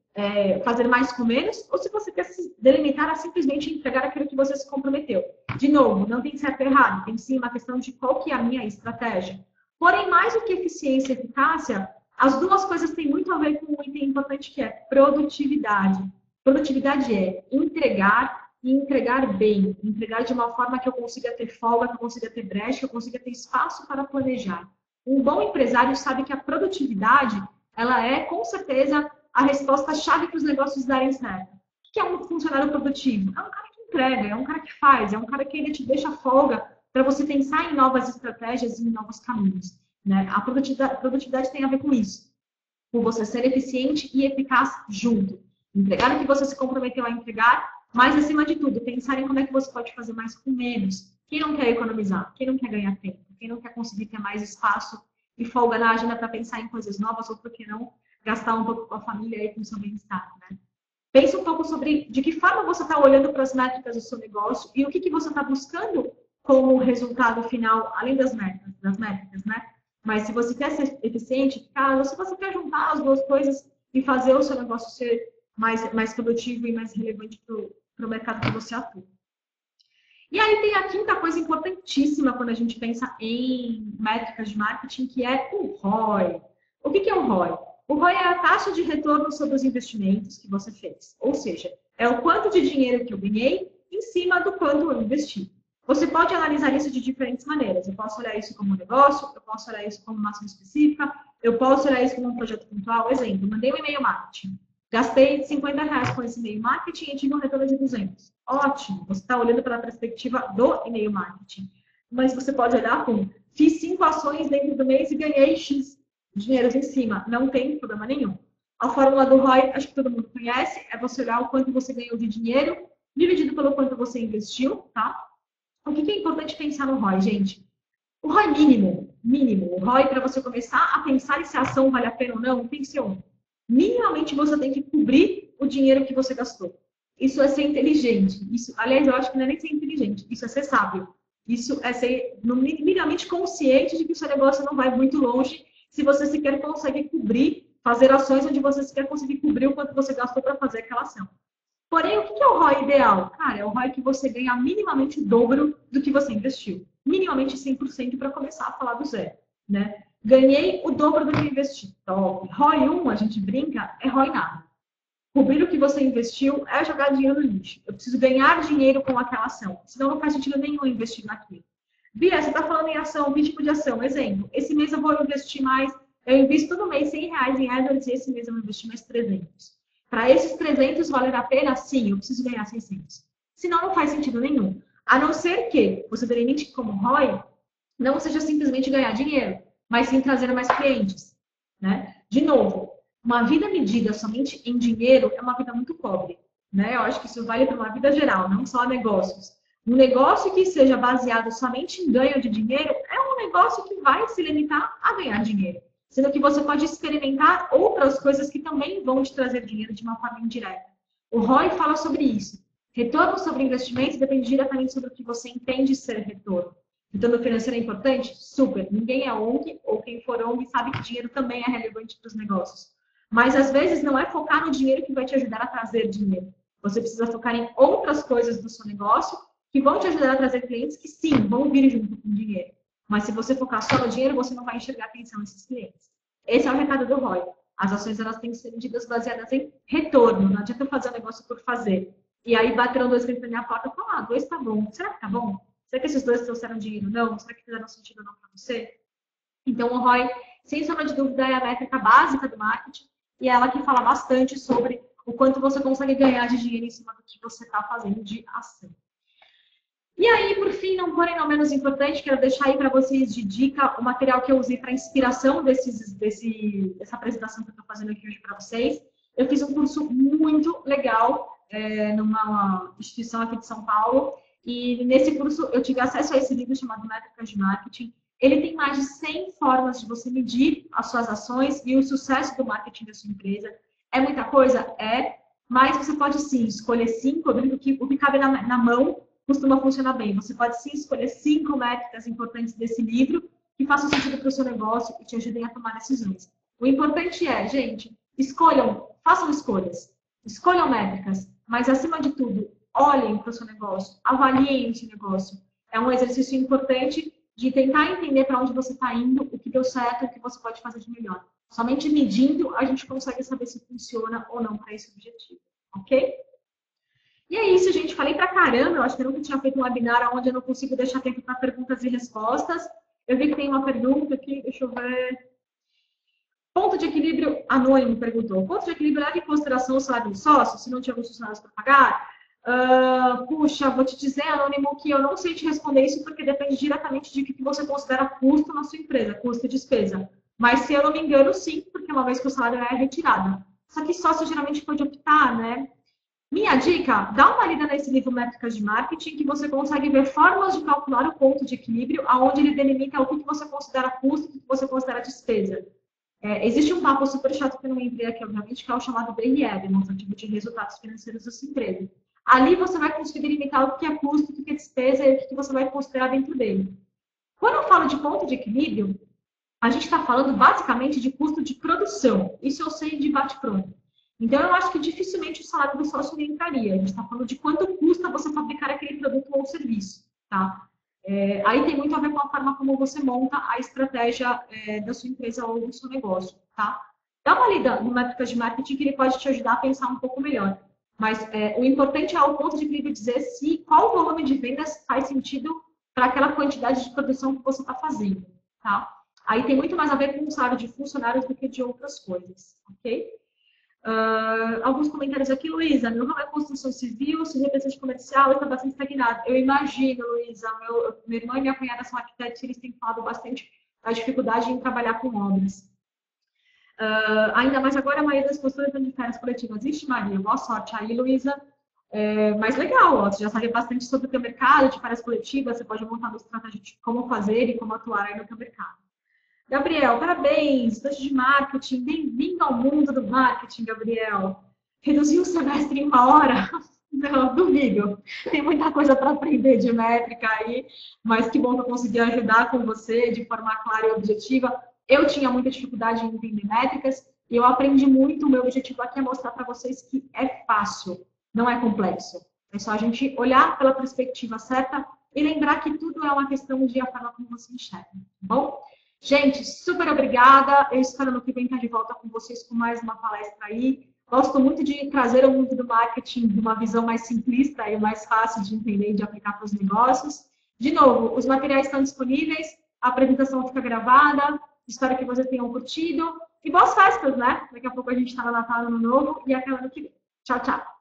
fazer mais com menos ou se você quer se delimitar a simplesmente entregar aquilo que você se comprometeu. De novo, não tem certo e errado. Tem sim uma questão de qual que é a minha estratégia. Porém, mais do que eficiência e eficácia, as duas coisas têm muito a ver com um item importante que é produtividade. Produtividade é entregar e entregar bem. Entregar de uma forma que eu consiga ter folga, que eu consiga ter brecha, que eu consiga ter espaço para planejar. Um bom empresário sabe que a produtividade, ela é, com certeza, a resposta-chave para os negócios darem certo. O que é um funcionário produtivo? É um cara que entrega, é um cara que faz, é um cara que ele te deixa folga para você pensar em novas estratégias e em novos caminhos. Né? A produtividade tem a ver com isso. Com você ser eficiente e eficaz junto. Entregar o que você se comprometeu a entregar, mas, acima de tudo, pensar em como é que você pode fazer mais com menos. Quem não quer economizar? Quem não quer ganhar tempo? Quem não quer conseguir ter mais espaço e folga na agenda para pensar em coisas novas ou, por que não, gastar um pouco com a família e com o seu bem-estar, né? Pensa um pouco sobre de que forma você está olhando para as métricas do seu negócio e o que você está buscando como resultado final, além das métricas, né? Mas se você quer ser eficiente, cara, se você quer juntar as duas coisas e fazer o seu negócio ser mais produtivo e mais relevante para o mercado que você atua. E aí tem a quinta coisa importantíssima quando a gente pensa em métricas de marketing, que é o ROI. O que é o ROI? O ROI é a taxa de retorno sobre os investimentos que você fez. Ou seja, é o quanto de dinheiro que eu ganhei em cima do quanto eu investi. Você pode analisar isso de diferentes maneiras. Eu posso olhar isso como um negócio, eu posso olhar isso como uma ação específica, eu posso olhar isso como um projeto pontual. Exemplo, mandei um e-mail marketing. Gastei R$ 50 com esse e-mail marketing e tive um retorno de 200. Ótimo, você está olhando pela perspectiva do e-mail marketing. Mas você pode olhar como, fiz 5 ações dentro do mês e ganhei X dinheiros em cima. Não tem problema nenhum. A fórmula do ROI, acho que todo mundo conhece, é você olhar o quanto você ganhou de dinheiro, dividido pelo quanto você investiu, tá? O que é importante pensar no ROI, gente? O ROI mínimo. O ROI, para você começar a pensar se a ação vale a pena ou não, tem que ser um. Minimamente, você tem que cobrir o dinheiro que você gastou. Isso é ser inteligente. Isso, aliás, eu acho que não é nem ser inteligente. Isso é ser sábio. Isso é ser minimamente consciente de que o seu negócio não vai muito longe se você sequer consegue cobrir, fazer ações onde você sequer conseguir cobrir o quanto você gastou para fazer aquela ação. Porém, o que é o ROI ideal? Cara, é o ROI que você ganha minimamente o dobro do que você investiu. Minimamente 100% para começar a falar do zero, né? Ganhei o dobro do que investi. Top. ROI 1, a gente brinca, é ROI nada. Cobrir o que você investiu é jogar dinheiro no lixo. Eu preciso ganhar dinheiro com aquela ação. Senão não faz sentido nenhum investir naquilo. Bia, você está falando em ação, que tipo de ação? Exemplo, esse mês eu vou investir mais, eu invisto todo mês R$ 100 em AdWords e esse mês eu vou investir mais 300. Para esses 300 valer a pena? Sim, eu preciso ganhar 600. Senão não faz sentido nenhum. A não ser que você delimite como ROI não seja simplesmente ganhar dinheiro, mas sim trazer mais clientes, né? De novo, uma vida medida somente em dinheiro é uma vida muito pobre, né? Eu acho que isso vale para uma vida geral, não só negócios. Um negócio que seja baseado somente em ganho de dinheiro é um negócio que vai se limitar a ganhar dinheiro. Sendo que você pode experimentar outras coisas que também vão te trazer dinheiro de uma forma indireta. O ROI fala sobre isso. Retorno sobre investimentos depende diretamente sobre o que você entende ser retorno. Retorno financeiro é importante? Super. Ninguém é ONG, ou quem for ONG sabe que dinheiro também é relevante para os negócios. Mas às vezes não é focar no dinheiro que vai te ajudar a trazer dinheiro. Você precisa focar em outras coisas do seu negócio que vão te ajudar a trazer clientes que sim, vão vir junto com o dinheiro. Mas se você focar só no dinheiro, você não vai enxergar atenção nesses clientes. Esse é o recado do ROI. As ações elas têm que ser medidas baseadas em retorno. Não adianta fazer um negócio por fazer. E aí bateram 2 clientes na minha porta e falaram, 2 tá bom. Será que tá bom? Será que esses 2 trouxeram dinheiro? Não. Será que fizeram sentido ou não para você? Então o ROI, sem sombra de dúvida, é a métrica básica do marketing e é ela que fala bastante sobre o quanto você consegue ganhar de dinheiro em cima do que você está fazendo de ação. E aí, por fim, não porém não menos importante, quero deixar aí para vocês de dica o material que eu usei para inspiração dessa apresentação que eu estou fazendo aqui hoje para vocês. Eu fiz um curso muito legal numa instituição aqui de São Paulo e nesse curso eu tive acesso a esse livro chamado Métricas de Marketing. Ele tem mais de 100 formas de você medir as suas ações e o sucesso do marketing da sua empresa. É muita coisa? É, mas você pode sim escolher 5, o que cabe na mão costuma funcionar bem. Você pode sim escolher 5 métricas importantes desse livro que façam sentido para o seu negócio e te ajudem a tomar decisões. O importante é, gente, façam escolham métricas, mas acima de tudo, olhem para o seu negócio, avaliem o seu negócio. É um exercício importante de tentar entender para onde você está indo, o que deu certo, o que você pode fazer de melhor. Somente medindo a gente consegue saber se funciona ou não para esse objetivo, ok? E é isso, gente. Falei pra caramba. Eu acho que eu nunca tinha feito um webinar onde eu não consigo deixar tempo para perguntas e respostas. Eu vi que tem uma pergunta aqui. Deixa eu ver. Ponto de equilíbrio anônimo perguntou. Ponto de equilíbrio leva em consideração o salário do sócio, se não tiver alguns funcionários para pagar? Puxa, vou te dizer, anônimo, que eu não sei te responder isso porque depende diretamente de que você considera custo na sua empresa, custo e despesa. Mas se eu não me engano, sim, porque uma vez que o salário é retirado. Só que sócio geralmente pode optar, né? Minha dica, dá uma lida nesse livro Métricas de Marketing, que você consegue ver formas de calcular o ponto de equilíbrio, onde ele delimita o que você considera custo e o que você considera despesa. Existe um papo super chato que eu não entrei aqui, obviamente, que é o chamado BRL, demonstrativo de resultados financeiros da sua empresa. Ali você vai conseguir delimitar o que é custo, o que é despesa e o que você vai considerar dentro dele. Quando eu falo de ponto de equilíbrio, a gente está falando basicamente de custo de produção. Isso eu sei de bate-pronto. Então, eu acho que dificilmente o salário do sócio entraria. A gente está falando de quanto custa você fabricar aquele produto ou serviço, tá? Aí tem muito a ver com a forma como você monta a estratégia da sua empresa ou do seu negócio, tá? Dá uma lida no Métricas de Marketing que ele pode te ajudar a pensar um pouco melhor. Mas o importante é ao ponto de cliente dizer se qual volume de vendas faz sentido para aquela quantidade de produção que você está fazendo, tá? Aí tem muito mais a ver com o salário de funcionários do que de outras coisas, ok? Alguns comentários aqui, Luísa. Meu ramo é construção civil, sou representante comercial e está bastante estagnado. Eu imagino, Luísa, minha irmã e minha cunhada são arquitetos e eles têm falado bastante da dificuldade em trabalhar com obras. Ainda mais agora, a maioria das consultoras estão de férias coletivas. Ixi, Maria, boa sorte aí, Luísa. Mas legal, ó, você já sabe bastante sobre o teu mercado, de férias coletivas, você pode montar uma estratégia de como fazer e como atuar aí no teu mercado. Gabriel, parabéns, estudante de marketing, bem-vindo ao mundo do marketing, Gabriel. Reduziu o semestre em 1 hora? Não, duvido. Tem muita coisa para aprender de métrica aí, mas que bom que eu consegui ajudar com você de forma clara e objetiva. Eu tinha muita dificuldade em entender métricas e eu aprendi muito. O meu objetivo aqui é mostrar para vocês que é fácil, não é complexo. É só a gente olhar pela perspectiva certa e lembrar que tudo é uma questão de a forma como você enxerga, tá bom? Gente, super obrigada. Eu espero no que vem estar de volta com vocês com mais uma palestra aí. Gosto muito de trazer o mundo do marketing de uma visão mais simplista e mais fácil de entender e de aplicar para os negócios. De novo, os materiais estão disponíveis, a apresentação fica gravada. Espero que vocês tenham curtido. E boas festas, né? Daqui a pouco a gente está no Natal, Ano Novo e até o ano que vem. Tchau, tchau.